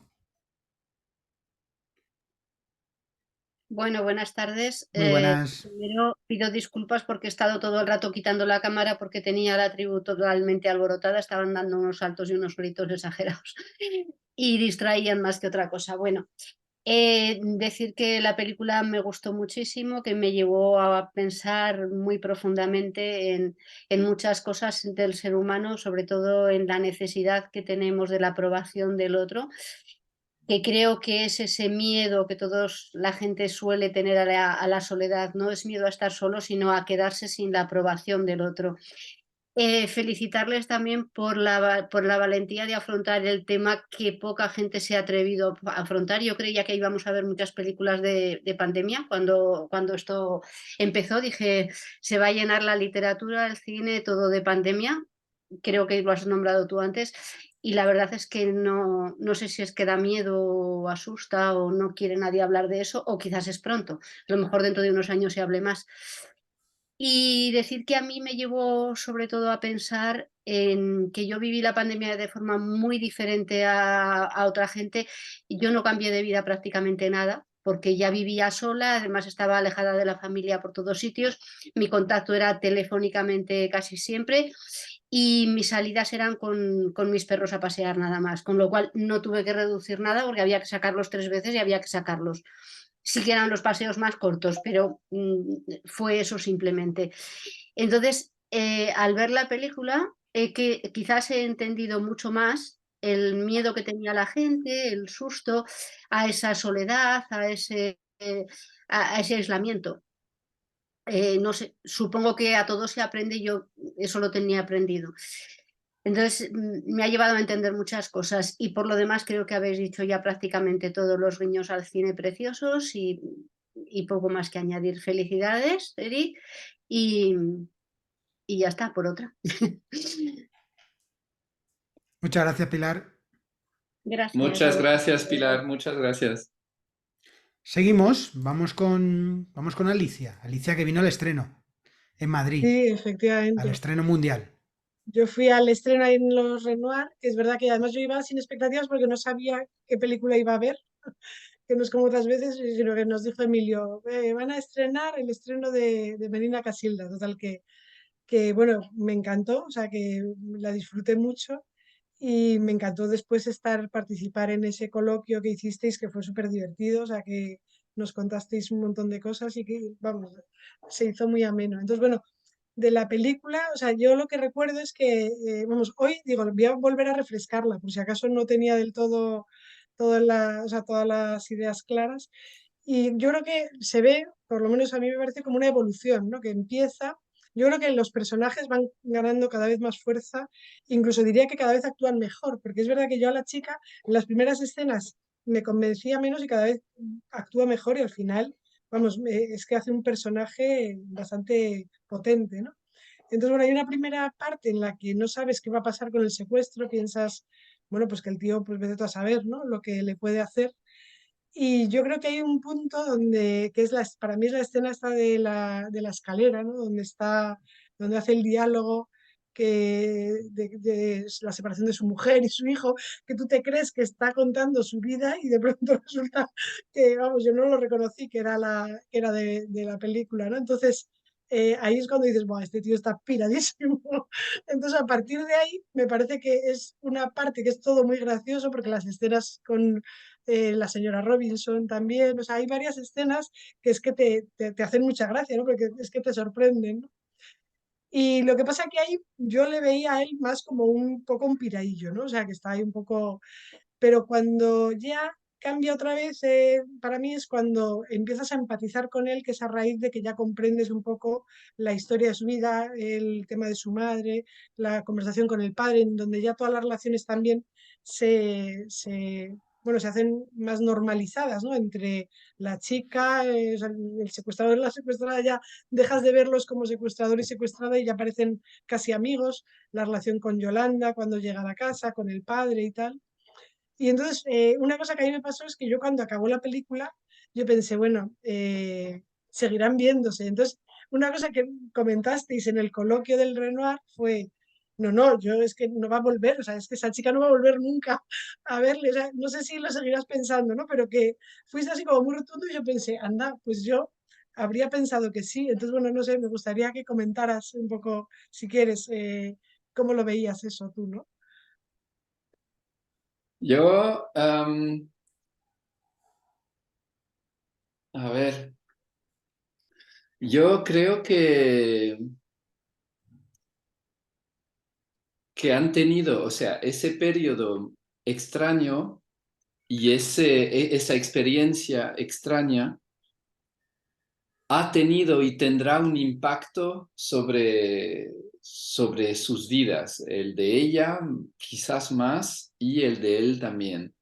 Bueno, buenas tardes. Muy buenas. Primero pido disculpas porque he estado todo el rato quitando la cámara porque tenía la tribu totalmente alborotada, estaban dando unos saltos y unos gritos exagerados y distraían más que otra cosa. Bueno, decir que la película me gustó muchísimo, que me llevó a pensar muy profundamente en muchas cosas del ser humano, sobre todo en la necesidad que tenemos de la aprobación del otro, que creo que es ese miedo que todos la gente suele tener a la soledad, no es miedo a estar solo, sino a quedarse sin la aprobación del otro. Felicitarles también por la valentía de afrontar el tema que poca gente se ha atrevido a afrontar. Yo creía que íbamos a ver muchas películas de pandemia. Cuando esto empezó dije, se va a llenar la literatura, el cine, todo de pandemia. Creo que lo has nombrado tú antes. y la verdad es que no sé si es que da miedo o asusta o no quiere nadie hablar de eso, o quizás es pronto. A lo mejor dentro de unos años se hable más. Y decir que a mí me llevó sobre todo a pensar en que yo viví la pandemia de forma muy diferente a otra gente. Yo no cambié de vida prácticamente nada, porque ya vivía sola, además estaba alejada de la familia por todos sitios, mi contacto era telefónicamente casi siempre y mis salidas eran con mis perros a pasear nada más, con lo cual no tuve que reducir nada porque había que sacarlos 3 veces y había que sacarlos. Sí que eran los paseos más cortos, pero fue eso simplemente. Entonces, al ver la película, que quizás he entendido mucho más el miedo que tenía la gente, el susto a esa soledad, a ese aislamiento. No sé, supongo que a todos se aprende, yo eso lo tenía aprendido. Entonces, me ha llevado a entender muchas cosas y por lo demás creo que habéis dicho ya prácticamente todos los guiños al cine preciosos y poco más que añadir. Felicidades, Eric, y, y ya está, por otra. Muchas gracias, Pilar. Gracias. Muchas gracias, Pilar, muchas gracias. Seguimos, vamos con Alicia. Alicia que vino al estreno en Madrid, Sí, al efectivamente. estreno mundial. Yo fui al estreno ahí en los Renoir, que es verdad que además yo iba sin expectativas porque no sabía qué película iba a ver, que no es como otras veces, sino que nos dijo Emilio, van a estrenar el estreno de Melina Casilda, total que bueno, me encantó, o sea que la disfruté mucho y me encantó después participar en ese coloquio que hicisteis, que fue súper divertido, o sea que nos contasteis un montón de cosas y que, vamos, se hizo muy ameno. Entonces, bueno, de la película, o sea, yo lo que recuerdo es que, vamos, hoy digo, voy a volver a refrescarla, por si acaso no tenía del todo o sea, todas las ideas claras. Y yo creo que se ve, por lo menos a mí me parece como una evolución, ¿no? Que empieza, yo creo que los personajes van ganando cada vez más fuerza, incluso diría que cada vez actúan mejor, porque es verdad que yo a la chica en las primeras escenas me convencía menos y cada vez actúa mejor y al final, vamos, es que hace un personaje bastante potente, ¿no? Entonces, bueno, hay una primera parte en la que no sabes qué va a pasar con el secuestro, piensas, bueno, pues que el tío, pues vete tú a saber, ¿no? Lo que le puede hacer. Y yo creo que hay un punto donde, que es para mí es la escena esta de la escalera, ¿no? Donde hace el diálogo de la separación de su mujer y su hijo, que tú te crees que está contando su vida y de pronto resulta que, vamos, yo no lo reconocí que era de la película, ¿no? Entonces, ahí es cuando dices, Buah, este tío está piradísimo. Entonces, a partir de ahí, me parece que es una parte que es todo muy gracioso, porque las escenas con la señora Robinson también, o sea, hay varias escenas que es que te hacen mucha gracia, ¿no? Porque es que te sorprenden, ¿no? Y lo que pasa que ahí yo le veía a él más como un poco un piraillo, ¿no? O sea, que está ahí un poco... Pero cuando ya cambia otra vez, para mí es cuando empiezas a empatizar con él, que es a raíz de que ya comprendes un poco la historia de su vida, el tema de su madre, la conversación con el padre, en donde ya todas las relaciones también bueno, se hacen más normalizadas, ¿no? Entre la chica, o sea, el secuestrador y la secuestrada, ya dejas de verlos como secuestrador y secuestrada y ya parecen casi amigos, la relación con Yolanda cuando llega a la casa, con el padre y tal. Y entonces, una cosa que a mí me pasó es que yo cuando acabó la película, yo pensé, bueno, seguirán viéndose. Entonces, una cosa que comentasteis en el coloquio del Renoir fue, no, yo es que no va a volver, o sea, es que esa chica no va a volver nunca a verle, o sea, no sé si lo seguirás pensando, ¿no? Pero que fuiste así como muy rotundo y yo pensé, anda, pues yo habría pensado que sí. Entonces, bueno, no sé, me gustaría que comentaras un poco, si quieres, cómo lo veías eso tú, ¿no? Yo, a ver, yo creo que han tenido, o sea, ese periodo extraño y esa experiencia extraña ha tenido y tendrá un impacto sobre sus vidas, el de ella quizás más y el de él también,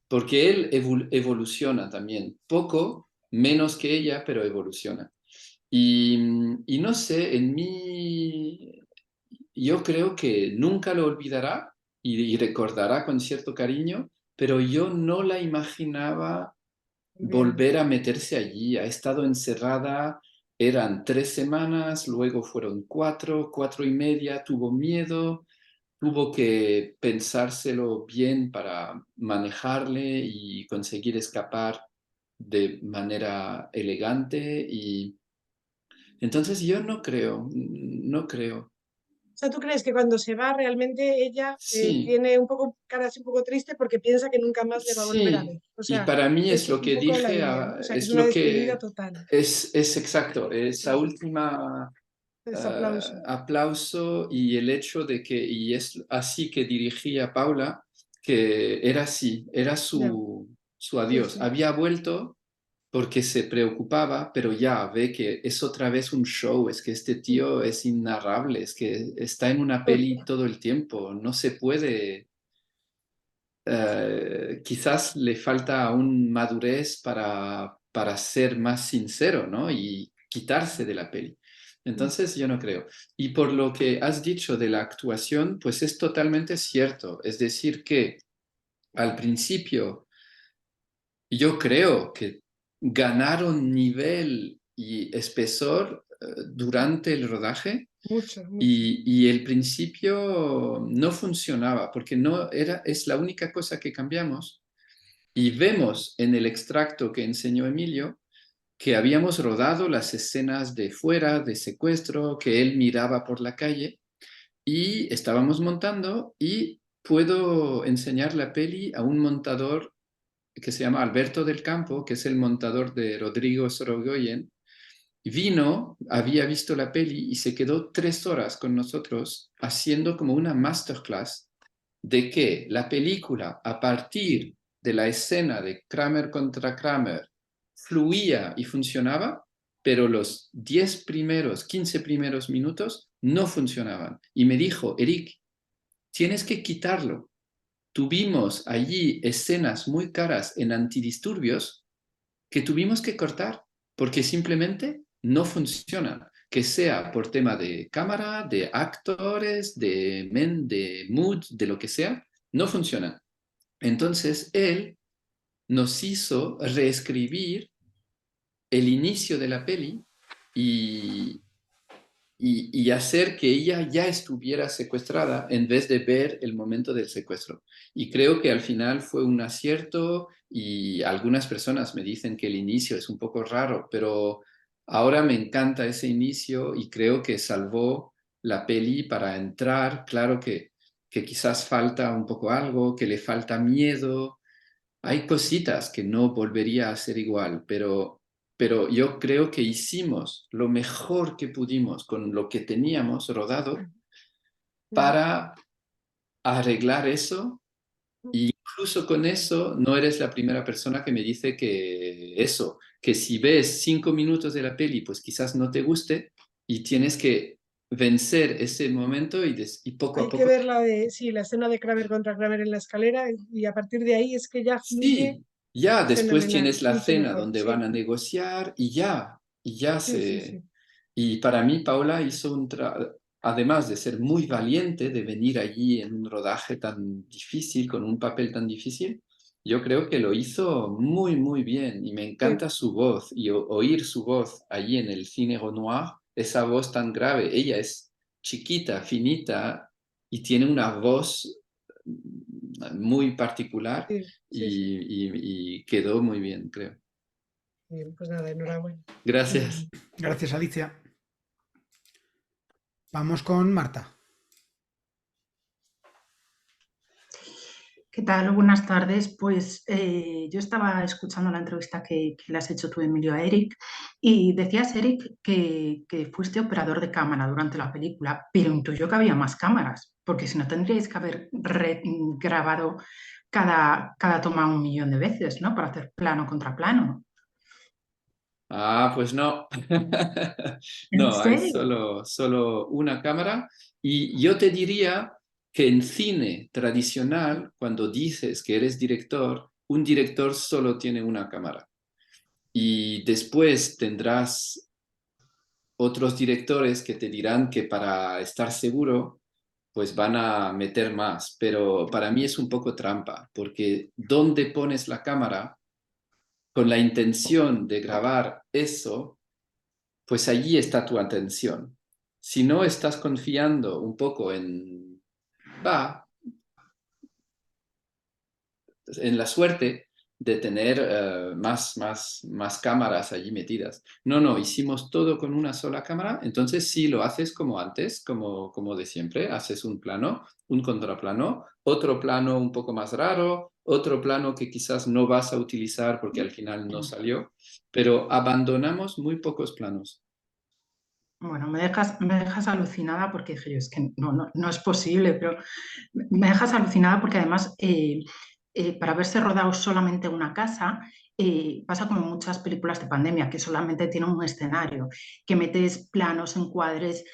porque él evoluciona también, poco menos que ella, pero evoluciona. Y no sé, yo creo que nunca lo olvidará y recordará con cierto cariño, pero yo no la imaginaba volver a meterse allí. Ha estado encerrada, eran 3 semanas, luego fueron 4, 4 y media, tuvo miedo, tuvo que pensárselo bien para manejarle y conseguir escapar de manera elegante. Y entonces yo no creo. O sea, ¿tú crees que cuando se va realmente ella Sí, tiene un poco cara así un poco triste porque piensa que nunca más le va a volver a sí. ver? O Y sea, para mí es eso lo es un que poco la dije, idea, ¿no? O sea, que es es una lo despedida que total. es exacto, esa última Es aplauso. aplauso y el hecho de que, y es así que dirigí a Paula, que era así, era Ya, su sí, adiós. sí. Había vuelto porque se preocupaba, pero ya ve que es otra vez un show, es que este tío es inarrable, es que está en una peli todo el tiempo, no se puede, quizás le falta aún madurez para ser más sincero, ¿no? Y quitarse de la peli. Entonces yo no creo. Y por lo que has dicho de la actuación, pues es totalmente cierto. Es decir, que al principio yo creo que ganaron nivel y espesor durante el rodaje Mucho, mucho. y el principio no funcionaba porque no era, es la única cosa que cambiamos y vemos en el extracto que enseñó Emilio que habíamos rodado las escenas de fuera, de secuestro, que él miraba por la calle y estábamos montando y puedo enseñar la peli a un montador que se llama Alberto del Campo, que es el montador de Rodrigo Sorogoyen. Vino, había visto la peli y se quedó 3 horas con nosotros haciendo como una masterclass de que la película, a partir de la escena de Kramer contra Kramer, fluía y funcionaba, pero los 10 primeros, 15 primeros minutos no funcionaban. Y me dijo, Eric, tienes que quitarlo. Tuvimos allí escenas muy caras en antidisturbios que tuvimos que cortar porque simplemente no funcionan. Que sea por tema de cámara, de actores, de mood, de lo que sea, no funcionan. Entonces él nos hizo reescribir el inicio de la peli y, y hacer que ella ya estuviera secuestrada en vez de ver el momento del secuestro. Y creo que al final fue un acierto y algunas personas me dicen que el inicio es un poco raro, pero ahora me encanta ese inicio y creo que salvó la peli para entrar. Claro que quizás falta un poco algo, que le falta miedo. Hay cositas que no volvería a ser igual, pero yo creo que hicimos lo mejor que pudimos con lo que teníamos rodado para arreglar eso. E incluso con eso, no eres la primera persona que me dice que eso, que si ves 5 minutos de la peli, pues quizás no te guste y tienes que vencer ese momento y poco a Hay que poco. ver sí, la escena de Kramer contra Kramer en la escalera y a partir de ahí es que ya fluye Sí, ya después fenomenal, tienes la mucho cena mejor. donde van Sí, a negociar y ya sí, sí, sí. Y para mí Paula hizo además de ser muy valiente de venir allí en un rodaje tan difícil, con un papel tan difícil, yo creo que lo hizo muy, muy bien y me Sí. encanta su voz y oír su voz allí en el cine Renoir, esa voz tan grave. Ella es chiquita, finita y tiene una voz muy particular Sí, sí, sí. y quedó muy bien, creo. Bien, pues nada, enhorabuena. Gracias. Gracias, Alicia. Vamos con Marta. ¿Qué tal? Buenas tardes. Pues yo estaba escuchando la entrevista que le has hecho tú, Emilio, a Eric, y decías, Eric, que fuiste operador de cámara durante la película, pero intuyo que había más cámaras, porque si no tendríais que haber grabado cada toma 1 millón de veces, ¿no? Para hacer plano contra plano. Ah, pues no. ¿En No, hay serio? solo una cámara. Y yo te diría que en cine tradicional, cuando dices que eres director, un director solo tiene una cámara. Y después tendrás otros directores que te dirán que para estar seguro pues van a meter más, pero para mí es un poco trampa, porque ¿dónde pones la cámara con la intención de grabar eso? Pues allí está tu atención. Si no estás confiando un poco en la suerte de tener más cámaras allí metidas. No, hicimos todo con una sola cámara, entonces sí lo haces como antes, como de siempre, haces un plano, un contraplano, otro plano un poco más raro, otro plano que quizás no vas a utilizar porque al final no salió, pero abandonamos muy pocos planos. Bueno, me dejas alucinada porque dije yo, es que no es posible, pero me dejas alucinada porque además para haberse rodado solamente una casa, pasa como en muchas películas de pandemia, que solamente tienen un escenario, que metes planos, encuadres,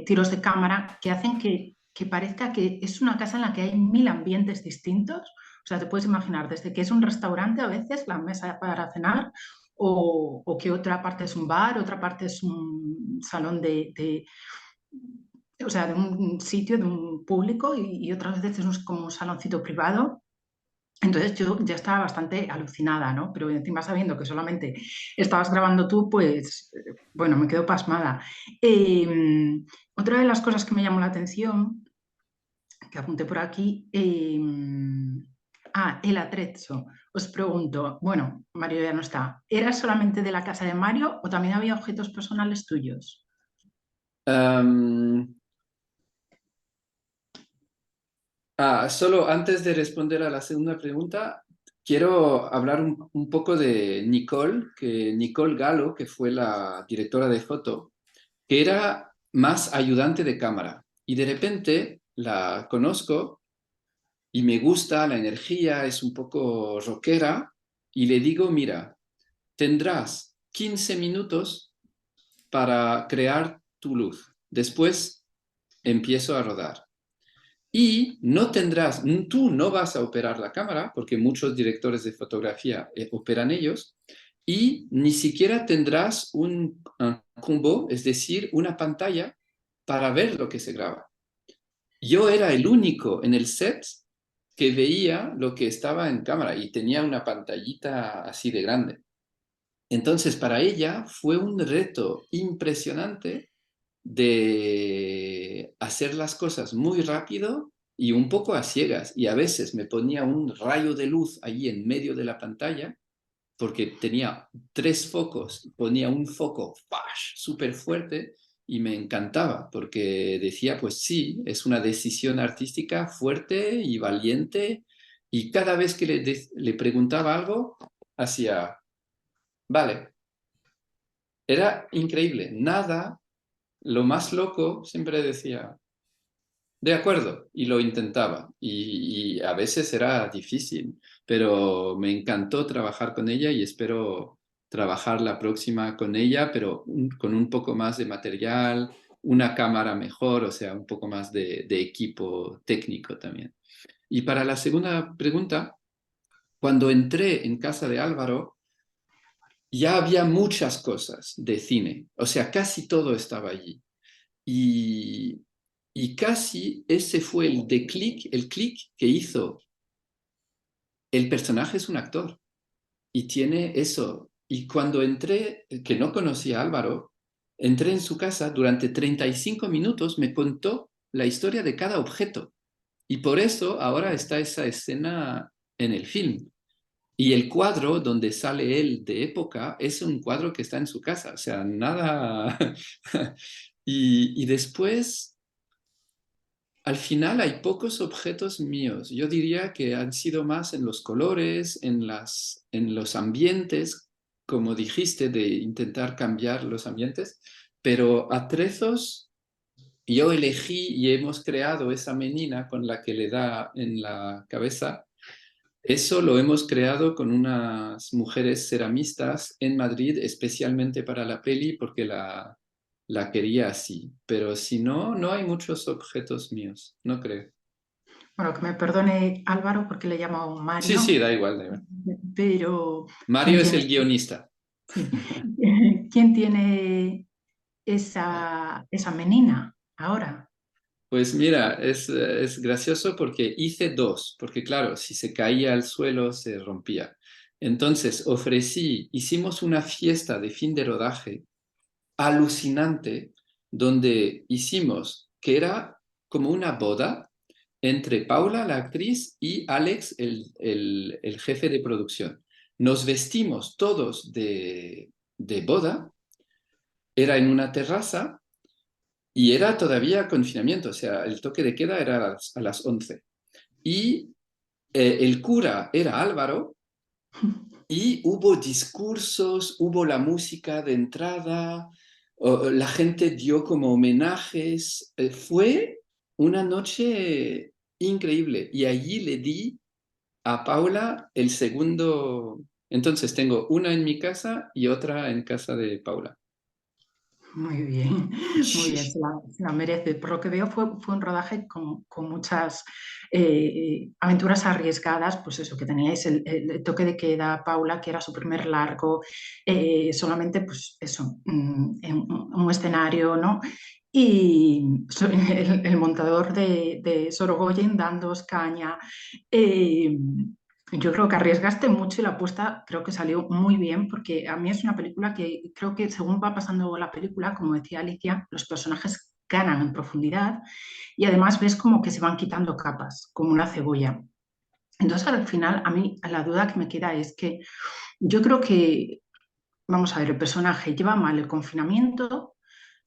tiros de cámara que hacen que parezca que es una casa en la que hay 1000 ambientes distintos. O sea, te puedes imaginar desde que es un restaurante a veces, la mesa para cenar, o que otra parte es un bar, otra parte es un salón o sea, de un sitio, de un público, y otras veces es como un saloncito privado. Entonces yo ya estaba bastante alucinada, ¿no? Pero encima sabiendo que solamente estabas grabando tú, pues bueno, me quedo pasmada. Otra de las cosas que me llamó la atención, que apunté por aquí, el atrecho. Os pregunto, bueno, Mario ya no está, ¿era solamente de la casa de Mario o también había objetos personales tuyos? Solo antes de responder a la segunda pregunta, quiero hablar un poco de Nicole Galo, que fue la directora de foto, que era más ayudante de cámara. Y de repente la conozco y me gusta la energía, es un poco rockera, y le digo, mira, tendrás 15 minutos para crear tu luz. Después empiezo a rodar. Y tú no vas a operar la cámara, porque muchos directores de fotografía operan ellos, y ni siquiera tendrás un combo, es decir, una pantalla para ver lo que se graba. Yo era el único en el set que veía lo que estaba en cámara y tenía una pantallita así de grande. Entonces, para ella fue un reto impresionante de hacer las cosas muy rápido y un poco a ciegas. Y a veces me ponía un rayo de luz allí en medio de la pantalla porque tenía 3 focos, ponía un foco súper fuerte y me encantaba porque decía, pues sí, es una decisión artística fuerte y valiente, y cada vez que le preguntaba algo, hacía, vale, era increíble, nada. Lo más loco, siempre decía, de acuerdo, y lo intentaba. Y a veces era difícil, pero me encantó trabajar con ella y espero trabajar la próxima con ella, pero con un poco más de material, una cámara mejor, o sea, un poco más de equipo técnico también. Y para la segunda pregunta, cuando entré en casa de Álvaro, ya había muchas cosas de cine, o sea, casi todo estaba allí. Y casi ese fue el clic que hizo. El personaje es un actor y tiene eso. Y cuando entré, que no conocía a Álvaro, entré en su casa, durante 35 minutos me contó la historia de cada objeto. Y por eso ahora está esa escena en el film. Y el cuadro donde sale él de época es un cuadro que está en su casa. O sea, nada... y después... Al final hay pocos objetos míos. Yo diría que han sido más en los colores, en los ambientes, como dijiste, de intentar cambiar los ambientes, pero atrezos yo elegí y hemos creado esa menina con la que le da en la cabeza. Eso lo hemos creado con unas mujeres ceramistas en Madrid, especialmente para la peli, porque la quería así, pero si no, no hay muchos objetos míos, no creo. Bueno, que me perdone Álvaro porque le llamo Mario. Sí, da igual. Pero... Mario es el guionista. Sí. ¿Quién tiene esa menina ahora? Pues mira, es gracioso porque hice dos, porque claro, si se caía al suelo se rompía. Entonces hicimos una fiesta de fin de rodaje alucinante, donde hicimos que era como una boda entre Paula, la actriz, y Alex, el jefe de producción. Nos vestimos todos de boda, era en una terraza y era todavía confinamiento, o sea, el toque de queda era a las 11. Y el cura era Álvaro y hubo discursos, hubo la música de entrada, la gente dio como homenajes. Fue una noche increíble y allí le di a Paula el segundo. Entonces tengo una en mi casa y otra en casa de Paula. Muy bien, muy bien, se la merece. Por lo que veo fue un rodaje con muchas aventuras arriesgadas, pues eso, que teníais el toque de queda, Paula, que era su primer largo, solamente pues eso, en un escenario, ¿no? Y el montador de Sorogoyen dándoos caña. Yo creo que arriesgaste mucho y la apuesta creo que salió muy bien porque a mí es una película que creo que según va pasando la película, como decía Alicia, los personajes ganan en profundidad y además ves como que se van quitando capas, como una cebolla. Entonces al final a mí la duda que me queda es que yo creo que, vamos a ver, el personaje lleva mal el confinamiento,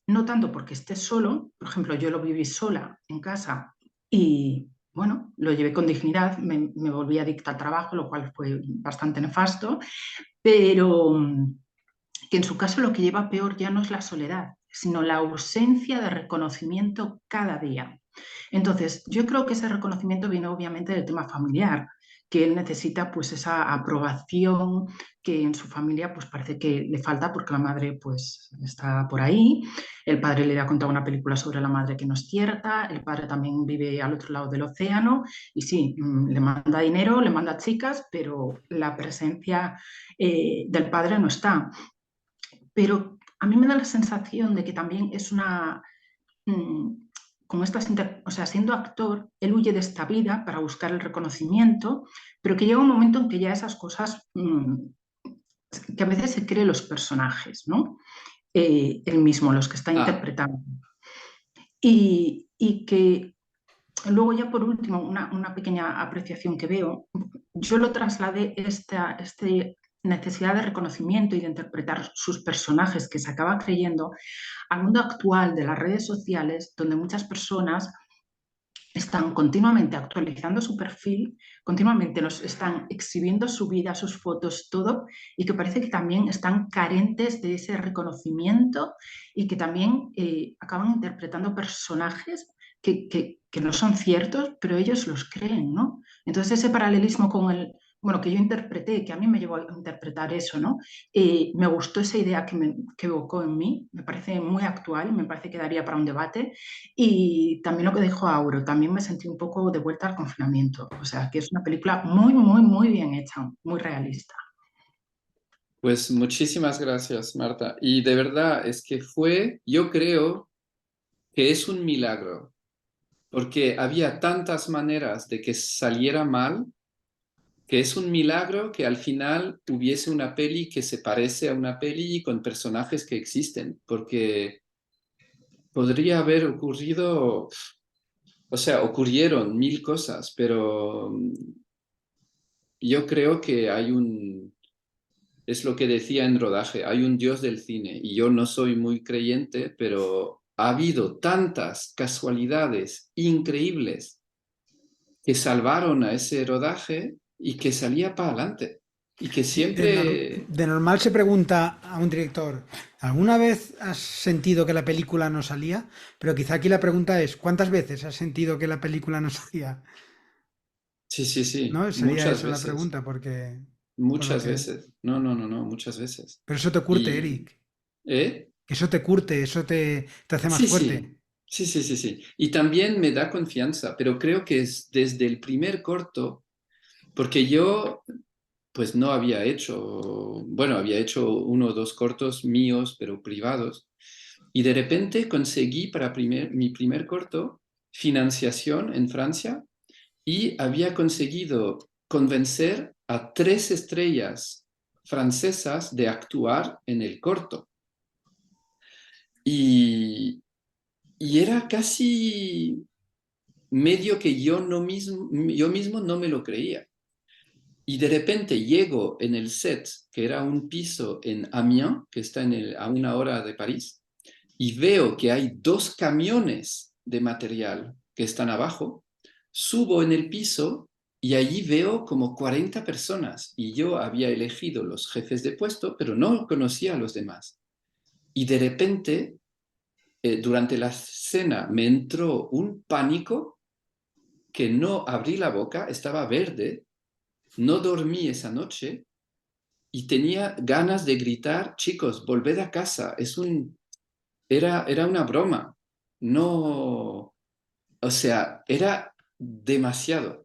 no tanto porque esté solo, por ejemplo, yo lo viví sola en casa y bueno, lo llevé con dignidad, me volví adicta al trabajo, lo cual fue bastante nefasto, pero que en su caso lo que lleva peor ya no es la soledad, sino la ausencia de reconocimiento cada día. Entonces, yo creo que ese reconocimiento viene obviamente del tema familiar, que él necesita pues esa aprobación que en su familia pues parece que le falta porque la madre pues está por ahí, el padre le ha contado una película sobre la madre que no es cierta, el padre también vive al otro lado del océano y sí, le manda dinero, le manda chicas, pero la presencia del padre no está. Pero a mí me da la sensación de que también es una... con o sea, siendo actor, él huye de esta vida para buscar el reconocimiento, pero que llega un momento en que ya esas cosas, que a veces se cree los personajes, ¿no? Él mismo, los que está interpretando. Y que luego ya por último, una pequeña apreciación que veo, yo lo trasladé esta necesidad de reconocimiento y de interpretar sus personajes que se acaba creyendo al mundo actual de las redes sociales, donde muchas personas están continuamente actualizando su perfil, continuamente nos están exhibiendo su vida, sus fotos, todo, y que parece que también están carentes de ese reconocimiento y que también acaban interpretando personajes que no son ciertos, pero ellos los creen, ¿no? Entonces ese paralelismo con bueno, que yo interpreté, que a mí me llevó a interpretar eso, ¿no? Me gustó esa idea que evocó en mí, me parece muy actual, me parece que daría para un debate y también lo que dijo Auro, también me sentí un poco de vuelta al confinamiento, o sea, que es una película muy, muy, muy bien hecha, muy realista. Pues muchísimas gracias, Marta. Y de verdad es que yo creo que es un milagro, porque había tantas maneras de que saliera mal, que es un milagro que al final hubiese una peli que se parece a una peli con personajes que existen, porque podría haber ocurrido, o sea, ocurrieron 1000 cosas, pero yo creo que es lo que decía en rodaje, hay un Dios del cine y yo no soy muy creyente, pero ha habido tantas casualidades increíbles que salvaron a ese rodaje y que salía para adelante. Y que siempre... De normal se pregunta a un director, ¿alguna vez has sentido que la película no salía? Pero quizá aquí la pregunta es, ¿cuántas veces has sentido que la película no salía? Sí, ¿No? Sería muchas esa la veces. pregunta, porque... Muchas veces. No, muchas veces. Pero eso te curte, Eric. ¿Eh? Eso te curte, eso te hace más fuerte. Sí. Y también me da confianza, pero creo que es desde el primer corto, porque yo pues no había hecho, bueno, había hecho 1 o 2 cortos míos, pero privados, y de repente conseguí para mi primer corto financiación en Francia y había conseguido convencer a 3 estrellas francesas de actuar en el corto. Y era casi medio que yo mismo no me lo creía. Y de repente llego en el set, que era un piso en Amiens, que está a 1 hora de París, y veo que hay 2 camiones de material que están abajo. Subo en el piso y allí veo como 40 personas. Y yo había elegido los jefes de puesto, pero no conocía a los demás. Y de repente, durante la cena, me entró un pánico que no abrí la boca, estaba verde, no dormí esa noche y tenía ganas de gritar, chicos, volved a casa, era una broma. No, o sea, era demasiado.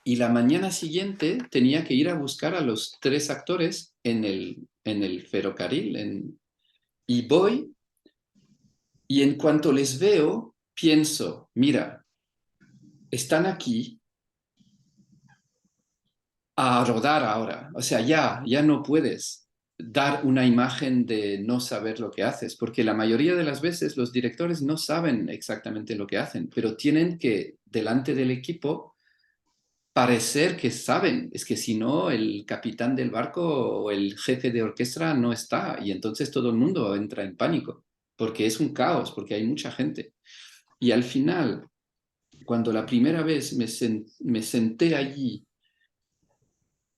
Y la mañana siguiente tenía que ir a buscar a los 3 actores en el ferrocarril. Y voy, y en cuanto les veo, pienso, mira, están aquí a rodar ahora. O sea, ya no puedes dar una imagen de no saber lo que haces, porque la mayoría de las veces los directores no saben exactamente lo que hacen, pero tienen que, delante del equipo, parecer que saben. Es que si no, el capitán del barco o el jefe de orquesta no está, y entonces todo el mundo entra en pánico, porque es un caos, porque hay mucha gente. Y al final, cuando la primera vez me senté allí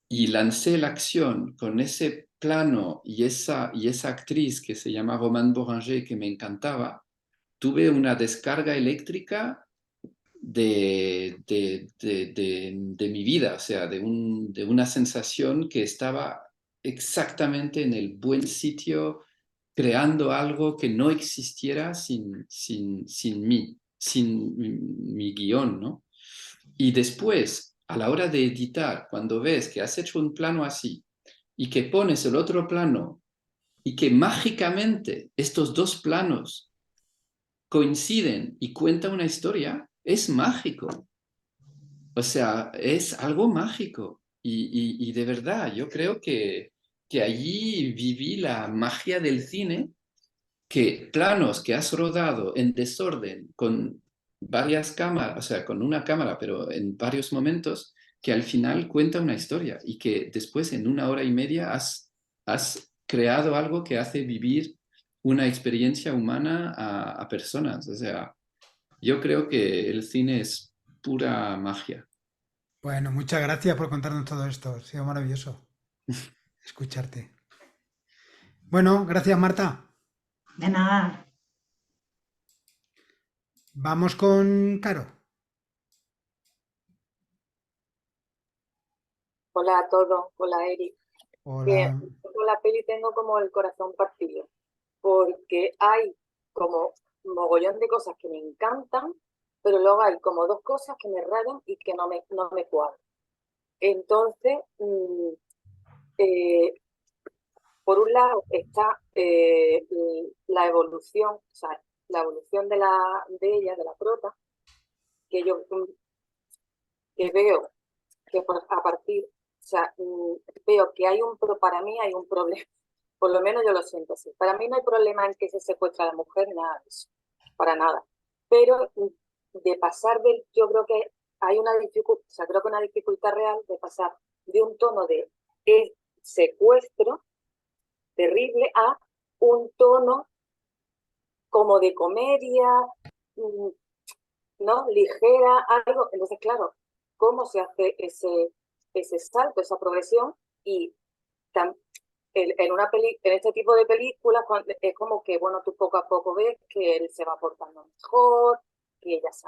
y lancé la acción con ese plano y esa actriz que se llama Romane Boranger, que me encantaba, tuve una descarga eléctrica de mi vida, o sea, de una sensación que estaba exactamente en el buen sitio, creando algo que no existiera sin mí, sin mi guión, ¿no? Y después, a la hora de editar, cuando ves que has hecho un plano así y que pones el otro plano y que mágicamente estos 2 planos coinciden y cuentan una historia, es mágico. O sea, es algo mágico. Y de verdad, yo creo que allí viví la magia del cine, que planos que has rodado en desorden con varias cámaras, o sea, con una cámara, pero en varios momentos, que al final cuenta una historia y que después en 1 hora y media has creado algo que hace vivir una experiencia humana a personas. O sea, yo creo que el cine es pura magia. Bueno, muchas gracias por contarnos todo esto. Ha sido maravilloso escucharte. Bueno, gracias Marta. De nada. Vamos con Caro. Hola a todos, hola Eric. Que Hola. con la peli tengo como el corazón partido, porque hay como un mogollón de cosas que me encantan, pero luego hay como 2 cosas que me rayan y que no me cuadran. Entonces, por un lado está la evolución, o sea, la evolución de ella, de la prota, que yo que veo que a partir, o sea, veo que para mí hay un problema, por lo menos yo lo siento así. Para mí no hay problema en que se secuestre a la mujer, nada de eso, para nada. Pero de pasar yo creo que hay una dificultad, o sea, creo que una dificultad real de pasar de un tono de secuestro terrible a un tono como de comedia, ¿no? Ligera, algo. Entonces, claro, ¿cómo se hace ese salto, esa progresión? Y en este tipo de películas es como que, bueno, tú poco a poco ves que él se va portando mejor, que ella se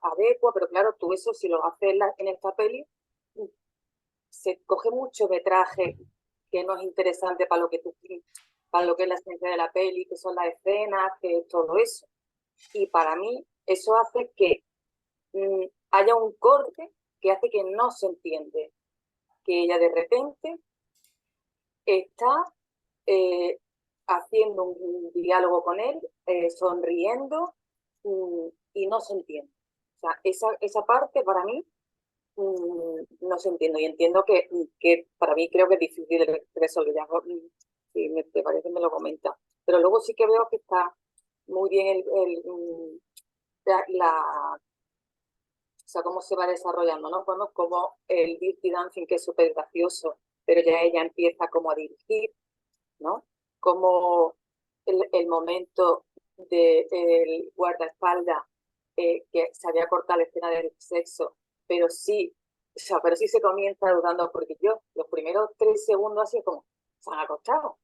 adecua, pero claro, tú eso si lo haces en esta peli, se coge mucho metraje que no es interesante para lo que es la esencia de la peli, que son las escenas, que es todo eso. Y para mí eso hace que haya un corte que hace que no se entiende, que ella de repente está haciendo un diálogo con él, sonriendo, y no se entiende. O sea, esa parte para mí no se entiende, y entiendo que para mí creo que es difícil de resolver. Ya, si te parece me lo comenta. Pero luego sí que veo que está muy bien o sea, cómo se va desarrollando, ¿no? Como el Dirty Dancing, que es súper gracioso, pero ya ella empieza como a dirigir, ¿no? Como el momento del guardaespaldas, que se había cortado la escena del sexo, pero sí, o sea, pero sí se comienza dudando, porque yo los primeros 3 segundos así como, se han acostado.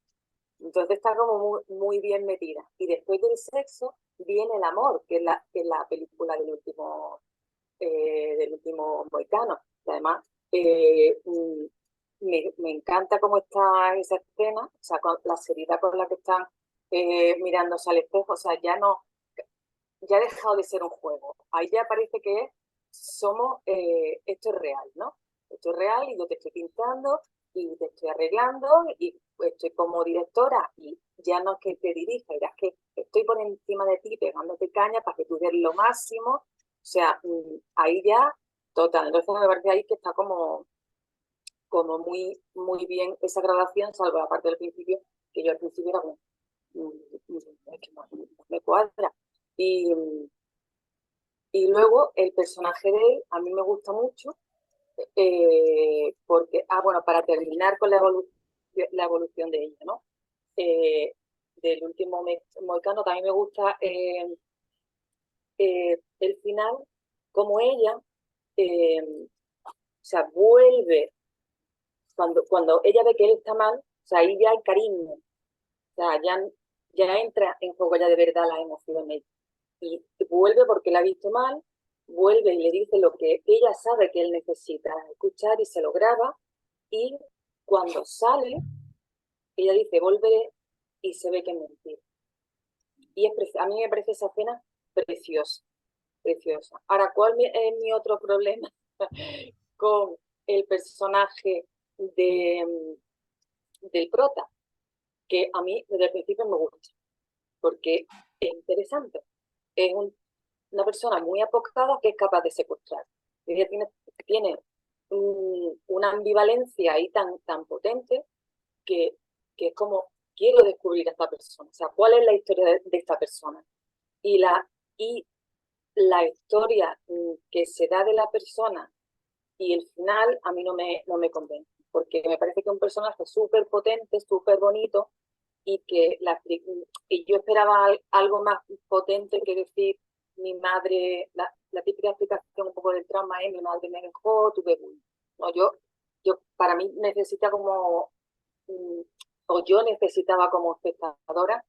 Entonces está como muy, muy bien metida. Y después del sexo viene el amor, que es la película del último Mohicano. Y además, me encanta cómo está esa escena, o sea, con la seriedad con la que están mirándose al espejo, o sea, ya ha dejado de ser un juego. Ahí ya parece que esto es real, ¿no? Esto es real y yo te estoy pintando y te estoy arreglando y estoy como directora y ya no es que te dirija, ya es que estoy por encima de ti pegándote caña para que tú des lo máximo. O sea, ahí ya, total. Entonces me parece ahí que está como muy, muy bien esa grabación, salvo la parte del principio, que yo al principio era como, es que no me cuadra. Y luego el personaje de él a mí me gusta mucho, porque, bueno, para terminar con la evolución de ella, ¿no? Del último Mohicano, también me gusta el final, como ella, o sea, vuelve, cuando ella ve que él está mal, o sea, ahí ya hay cariño, o sea, ya entra en juego ya de verdad las emociones. Y vuelve porque la ha visto mal, vuelve y le dice lo que ella sabe que él necesita escuchar y se lo graba, y cuando sale, ella dice, volveré, y se ve que es mentira. Y a mí me parece esa escena preciosa, preciosa. Ahora, ¿cuál es mi otro problema con el personaje del prota? Que a mí desde el principio me gusta, porque es interesante. Es una persona muy apocada que es capaz de secuestrar. Ella tiene una ambivalencia ahí tan potente que es como, quiero descubrir a esta persona. O sea, ¿cuál es la historia de esta persona? Y la historia que se da de la persona y el final a mí no me convence, porque me parece que es un personaje súper potente, súper bonito, y que yo esperaba algo más potente que decir, mi madre, la típica explicación un poco del trauma es, mi madre me dejó, tuve bullying. No, para mí necesita como, o yo necesitaba como espectadora,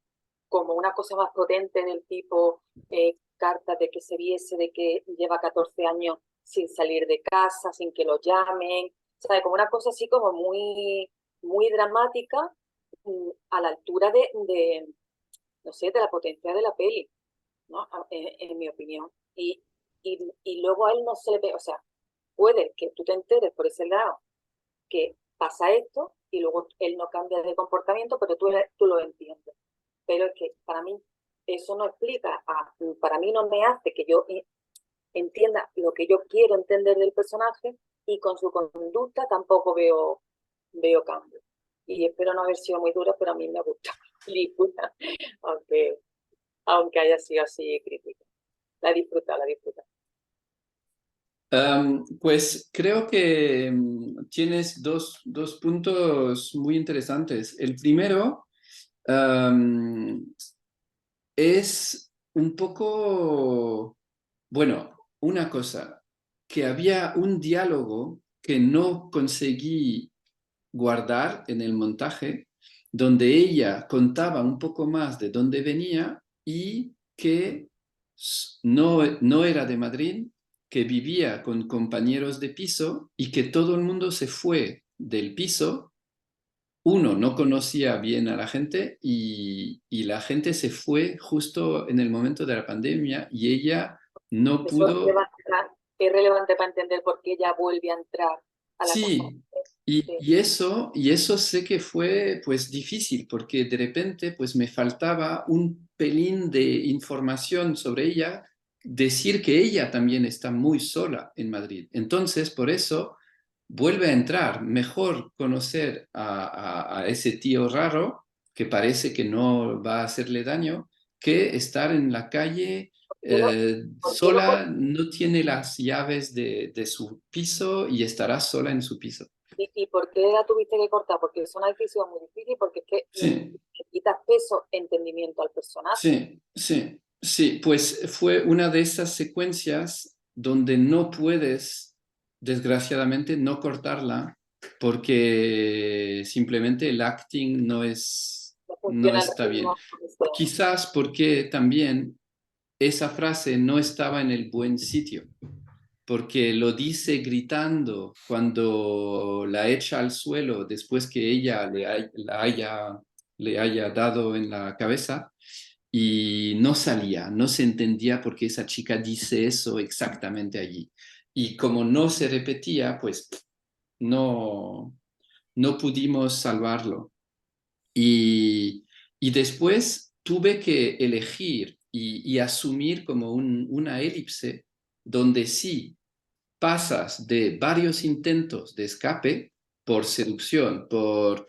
como una cosa más potente del tipo cartas de que se viese, de que lleva 14 años sin salir de casa, sin que lo llamen, ¿sabes? Como una cosa así como muy, muy dramática, a la altura no sé, de la potencia de la peli, ¿no? En mi opinión. Y luego a él no se le ve, o sea, puede que tú te enteres por ese lado que pasa esto y luego él no cambia de comportamiento, pero tú lo entiendes. Pero es que para mí eso no explica, para mí no me hace que yo entienda lo que yo quiero entender del personaje, y con su conducta tampoco veo cambio. Y espero no haber sido muy dura, pero a mí me gusta la película, aunque haya sido así crítica. La disfruta. Pues creo que tienes dos puntos muy interesantes. El primero es un poco, bueno, una cosa, que había un diálogo que no conseguí guardar en el montaje, donde ella contaba un poco más de dónde venía y que no era de Madrid, que vivía con compañeros de piso y que todo el mundo se fue del piso. Uno, no conocía bien a la gente y la gente se fue justo en el momento de la pandemia y ella no Eso pudo... es relevante para entender por qué ella vuelve a entrar a la casa. Sí, y eso sé que fue pues difícil porque de repente pues me faltaba un pelín de información sobre ella decir que ella también está muy sola en Madrid. Entonces, por eso, vuelve a entrar. Mejor conocer a ese tío raro que parece que no va a hacerle daño, que estar en la calle sola, no tiene las quitas de su piso y estará sola en su piso. ¿Y por qué la tuviste que cortar? Porque es una decisión muy difícil, porque es que Sí. le quitas peso, entendimiento al personaje. Sí, pues fue una de esas secuencias donde no puedes, desgraciadamente, no cortarla porque simplemente el acting no funciona el está bien. ritmo, Quizás porque también esa frase no estaba en el buen sitio, porque lo dice gritando cuando la echa al suelo después que ella le haya dado en la cabeza. Y no salía, no se entendía por qué esa chica dice eso exactamente allí. Y como no se repetía, pues no pudimos salvarlo. Y después tuve que elegir y asumir como una elipse donde sí pasas de varios intentos de escape por seducción, por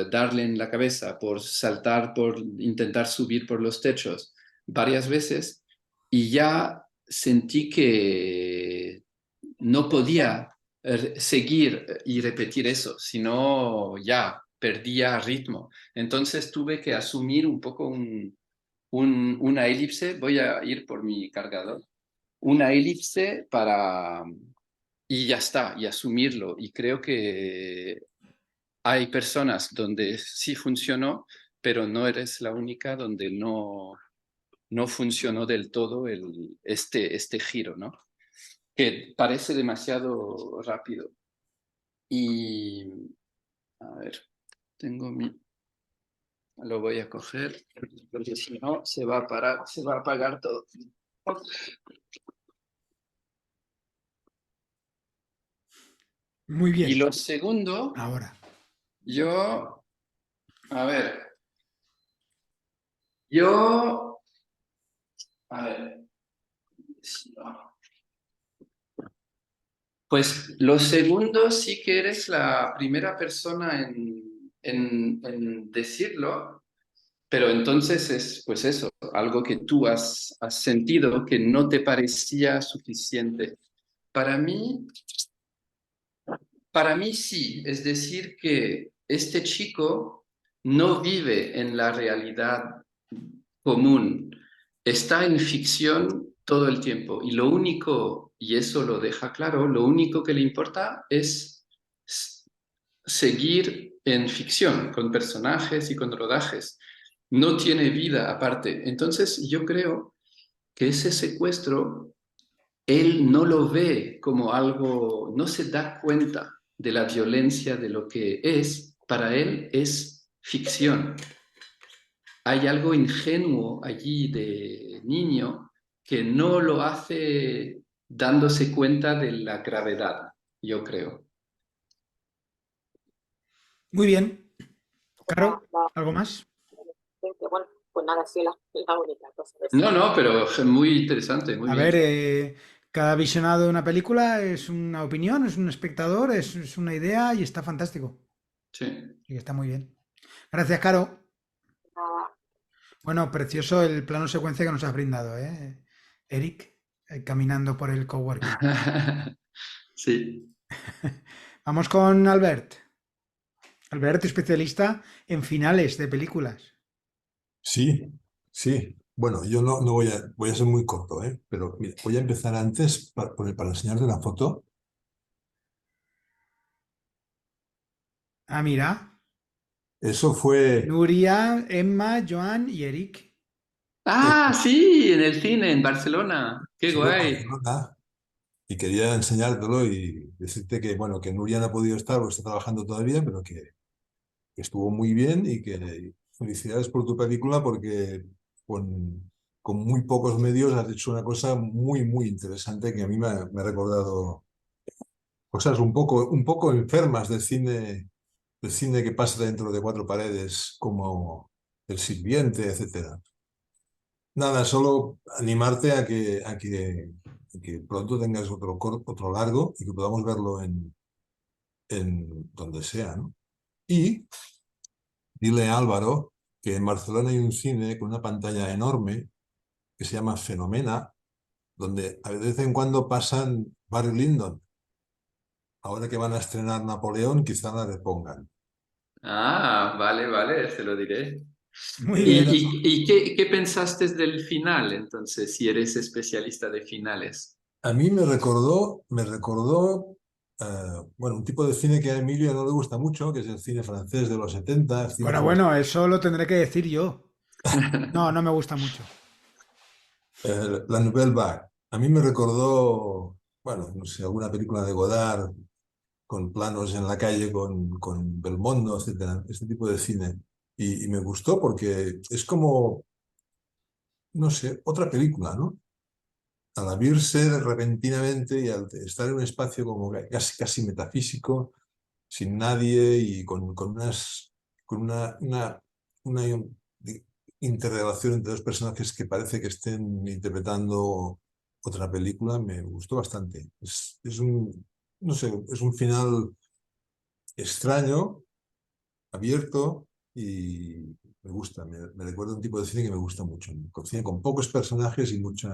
darle en la cabeza, por saltar, por intentar subir por los techos varias veces, y ya sentí que no podía seguir y repetir eso, sino ya perdía ritmo. Entonces tuve que asumir un poco una elipse. Voy a ir por mi cargador. Una elipse y ya está, y asumirlo. Y creo que hay personas donde sí funcionó, pero no eres la única donde no funcionó del todo este giro, ¿no? Que parece demasiado rápido. Y, a ver, lo voy a coger, porque si no se va a parar, se va a apagar todo. Muy bien. Y lo segundo, Ahora. Pues lo segundo sí que eres la primera persona en decirlo, pero entonces es pues eso, algo que tú has sentido que no te parecía suficiente. Para mí sí, es decir, que este chico no vive en la realidad común, está en ficción todo el tiempo y lo único, y eso lo deja claro, lo único que le importa es seguir en ficción, con personajes y con rodajes. No tiene vida aparte. Entonces yo creo que ese secuestro, él no lo ve como algo, no se da cuenta de la violencia de lo que es, para él es ficción. Hay algo ingenuo allí de niño que no lo hace dándose cuenta de la gravedad, yo creo. Muy bien. Caro, ¿algo más? Bueno, pues nada, sí, la única cosa. No, pero es muy interesante, muy A bien. ver, cada visionado de una película es una opinión, es un espectador, es una idea y está fantástico. Sí. Y está muy bien. Gracias, Caro. Bueno, precioso el plano secuencia que nos has brindado, ¿eh? Eric, caminando por el coworking. Sí. Vamos con Albert. Albert, especialista en finales de películas. Sí, sí. Bueno, yo no voy a ser muy corto, ¿eh? Pero mira, voy a empezar antes para enseñarte la foto. Ah, mira. Eso fue... Nuria, Emma, Joan y Eric. Ah, sí, en el cine, en Barcelona. Qué Estuve en guay. Barcelona y quería enseñártelo y decirte que, bueno, que Nuria no ha podido estar porque está trabajando todavía, pero que estuvo muy bien y que felicidades por tu película porque con muy pocos medios has hecho una cosa muy, muy interesante que a mí me ha recordado cosas un poco enfermas del cine que pasa dentro de cuatro paredes, como El sirviente, etcétera. Nada, solo animarte a que pronto tengas otro largo y que podamos verlo en donde sea, ¿no? Y dile a Álvaro que en Barcelona hay un cine con una pantalla enorme que se llama Fenomena, donde de vez en cuando pasan Barry Lyndon. Ahora que van a estrenar Napoleón, quizá la repongan. Ah, vale, vale, se lo diré. Muy ¿Y, bien. qué pensaste del final, entonces, si eres especialista de finales? A mí me recordó, bueno, un tipo de cine que a Emilio no le gusta mucho, que es el cine francés de los 70, el cine Bueno, eso lo tendré que decir yo. No, no me gusta mucho. La Nouvelle Vague. A mí me recordó, bueno, no sé, alguna película de Godard con planos en la calle con Belmondo, etcétera, este tipo de cine. Y me gustó porque es como, no sé, otra película, ¿no? Al abrirse repentinamente y al estar en un espacio como casi metafísico, sin nadie y con una interrelación entre dos personajes que parece que estén interpretando otra película, me gustó bastante. No sé, es un final extraño, abierto y me gusta. Me recuerda un tipo de cine que me gusta mucho. Cine con pocos personajes y mucho.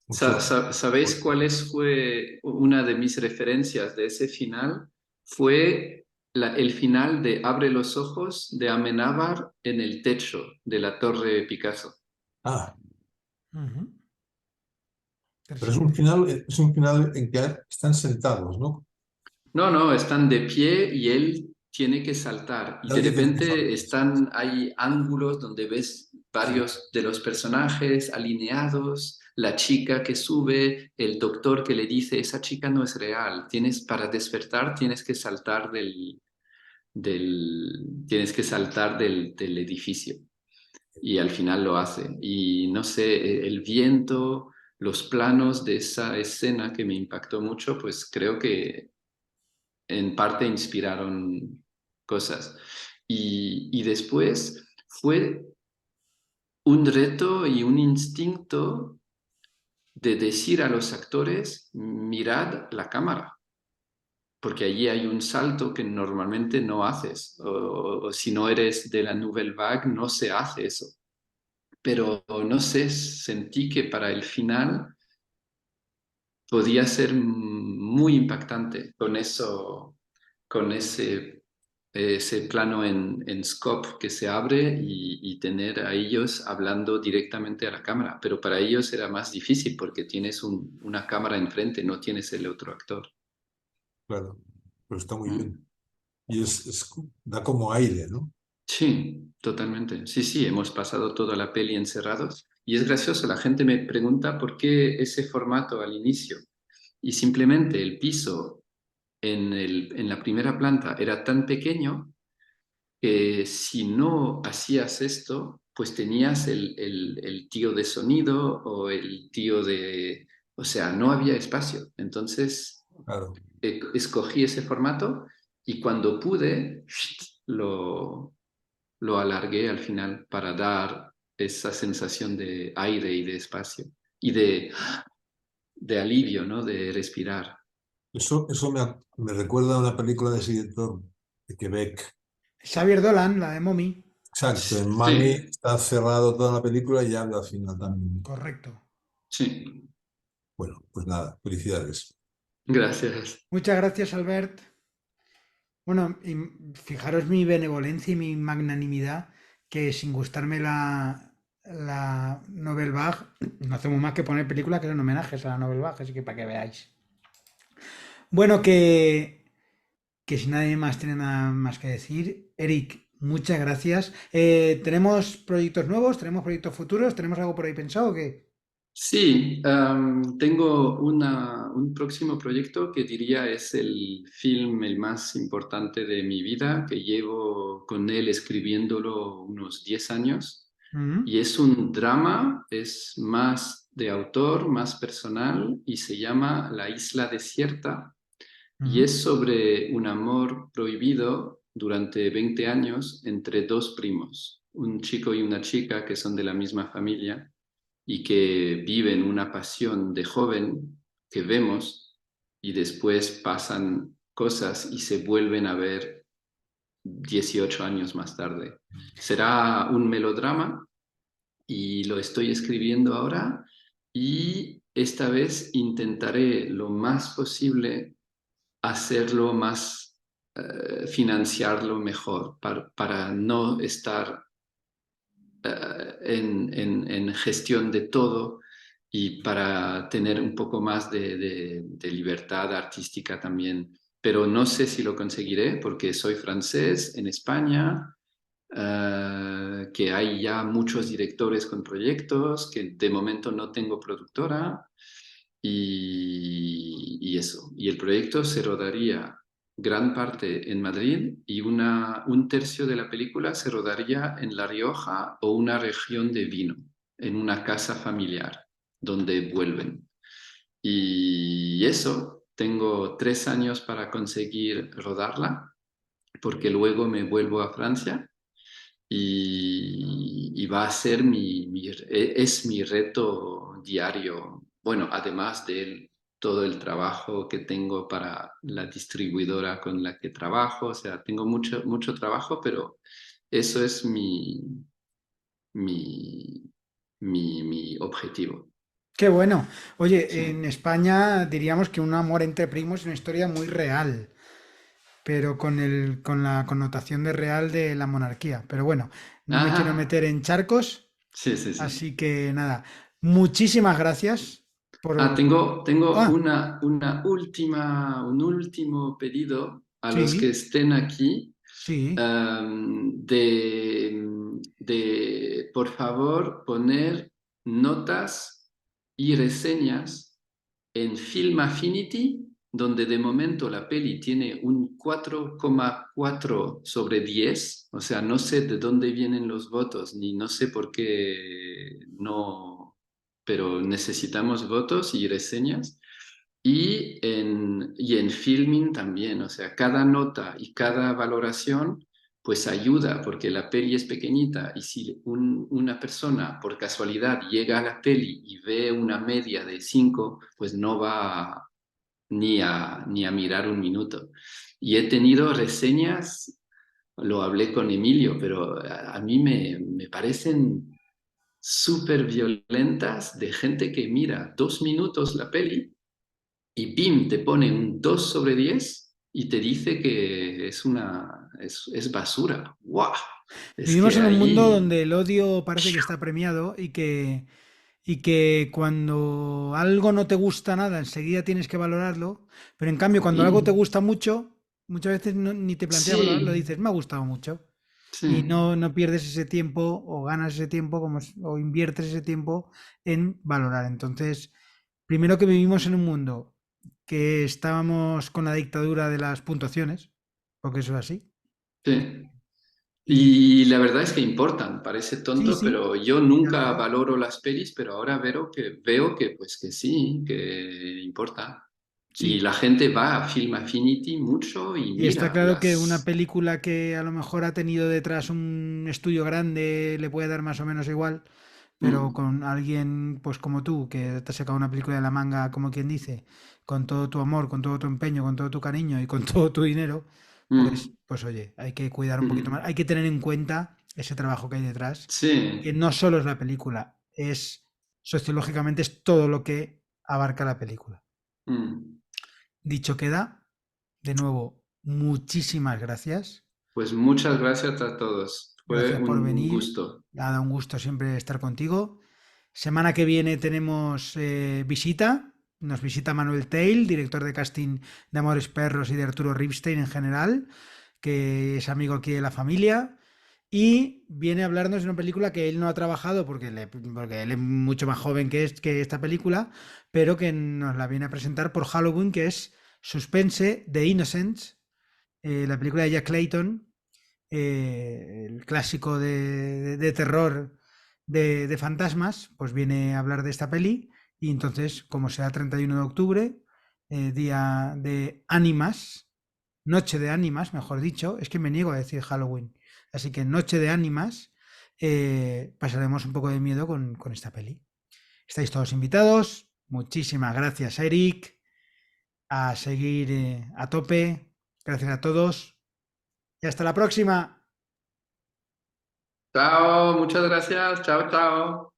¿Sabéis fue una de mis referencias de ese final? Fue el final de Abre los ojos de Amenábar en el techo de la Torre Picasso. Ah, Ujú. pero es un final en que están sentados, ¿no? No, no, están de pie y él tiene que saltar. Y de Alguien tiene que repente hay ángulos donde ves varios de los personajes alineados, la chica que sube, el doctor que le dice, esa chica no es real, para despertar tienes que saltar del edificio. Y al final lo hace. Y no sé, el viento, los planos de esa escena que me impactó mucho, pues creo que en parte inspiraron cosas. Y después fue un reto y un instinto de decir a los actores, mirad la cámara, porque allí hay un salto que normalmente no haces, o si no eres de la Nouvelle Vague, no se hace eso. Pero no sé, sentí que para el final podía ser muy impactante con ese plano en scope que se abre y tener a ellos hablando directamente a la cámara. Pero para ellos era más difícil porque tienes una cámara enfrente, no tienes el otro actor. Claro, pero está muy bien. Y da como aire, ¿no? Sí, totalmente. Sí, sí, hemos pasado toda la peli encerrados. Y es gracioso, la gente me pregunta por qué ese formato al inicio. Y simplemente el piso en la primera planta era tan pequeño que si no hacías esto, pues tenías el tío de sonido o el tío de... O sea, no había espacio. Entonces, Claro. escogí ese formato y cuando pude, lo alargué al final para dar esa sensación de aire y de espacio y de alivio, ¿no? De respirar. Eso me recuerda a una película de ese director de Quebec. Xavier Dolan, la de Mommy. Exacto, en Mami está cerrado toda la película y habla al final también. Correcto. Sí. Bueno, pues nada, felicidades. Gracias. Muchas gracias, Albert. Bueno, y fijaros mi benevolencia y mi magnanimidad, que sin gustarme la Nouvelle Vague, no hacemos más que poner películas que son homenajes a la Nouvelle Vague, así que para que veáis. Bueno, que si nadie más tiene nada más que decir, Eric, muchas gracias. ¿Tenemos proyectos nuevos? ¿Tenemos proyectos futuros? ¿Tenemos algo por ahí pensado o qué? Sí, tengo un próximo proyecto que diría es el film el más importante de mi vida, que llevo con él escribiéndolo unos 10 años. Y es un drama, es más de autor, más personal, y se llama La Isla Desierta. Y es sobre un amor prohibido durante 20 años entre dos primos. un chico y una chica que son de la misma familia y que viven una pasión de joven que vemos y después pasan cosas y se vuelven a ver 18 años más tarde. Será un melodrama y lo estoy escribiendo ahora y esta vez intentaré lo más posible hacerlo más, financiarlo mejor para no estar en gestión de todo y para tener un poco más de libertad artística también. Pero no sé si lo conseguiré porque soy francés en España, que hay ya muchos directores con proyectos, que de momento no tengo productora y eso. Y el proyecto se rodaría gran parte en Madrid y un tercio de la película se rodaría en La Rioja o una región de vino, en una casa familiar, donde vuelven. Y eso, tengo 3 años para conseguir rodarla, porque luego me vuelvo a Francia y va a ser es mi reto diario. Bueno, además de todo el trabajo que tengo para la distribuidora con la que trabajo, o sea, tengo mucho trabajo, pero eso es mi, mi objetivo. Qué bueno. Oye, Sí. en España diríamos que Un amor entre primos es una historia muy real, pero con la connotación de real de la monarquía. Pero bueno, no me quiero Ajá. meter en charcos, Sí, sí, sí. así que nada, muchísimas gracias por... Tengo Ah, un último pedido a los que sí, estén aquí, sí. de por favor poner notas y reseñas en Film Affinity, donde de momento la peli tiene un 4,4 sobre 10, o sea, no sé de dónde vienen los votos, ni no sé por qué no, pero necesitamos votos y reseñas. Y en Filmin también, o sea, cada nota y cada valoración pues ayuda, porque la peli es pequeñita y si una persona por casualidad llega a la peli y ve una media de 5, pues no va ni a mirar un minuto. Y he tenido reseñas, lo hablé con Emilio, pero a mí me parecen súper violentas de gente que mira 2 minutos la peli y ¡pim! Te pone un 2 sobre 10 y te dice que es basura. ¡Guau! Es Vivimos que en un mundo ahí... donde el odio parece que está premiado y que cuando algo no te gusta nada, enseguida tienes que valorarlo, pero en cambio cuando algo te Sí, gusta mucho, muchas veces ni te planteas valorarlo, sí, dices, me ha gustado mucho. Y sí. no pierdes ese tiempo o ganas ese tiempo o inviertes ese tiempo en valorar. Entonces, primero que vivimos en un mundo que estábamos con la dictadura de las puntuaciones, porque eso es así. Sí. Y Y la verdad es que importan, parece sí, tonto, sí, pero yo ya lo nunca sé. valoro las pelis, pero ahora veo que pues que sí, que importa. Y Sí. la gente va a Film Affinity mucho y Y está mira claro que una las... película que a lo mejor ha tenido detrás un estudio grande le puede dar más o menos igual, pero Mm, con alguien pues como tú, que te has sacado una película de la manga, como quien dice, con todo tu amor, con todo tu empeño, con todo tu cariño y con todo tu dinero, mm, pues oye, hay que cuidar un poquito más, mm. hay que tener en cuenta ese trabajo que hay detrás, que Sí. no solo es la película, es sociológicamente es todo lo que abarca la película. Mm. Dicho queda, de nuevo, muchísimas gracias. Pues muchas gracias a todos. Fue Gracias por un venir. gusto. Nada, un gusto siempre estar contigo. Semana que viene tenemos visita. Nos visita Manuel Tail, director de casting de Amores Perros y de Arturo Ripstein en general, que es amigo aquí de la familia. Y viene a hablarnos de una película que él no ha trabajado porque él es mucho más joven que esta película, pero que nos la viene a presentar por Halloween, que es Suspense, The Innocents, la película de Jack Clayton, el clásico de terror de fantasmas, pues viene a hablar de esta peli. Y entonces, como sea 31 de octubre, día de ánimas, noche de ánimas, mejor dicho, es que me niego a decir Halloween. Así que noche de ánimas, pasaremos un poco de miedo con esta peli. Estáis todos invitados. Muchísimas gracias, Eric. A seguir a tope. Gracias a todos. Y hasta la próxima. Chao, muchas gracias. Chao, chao.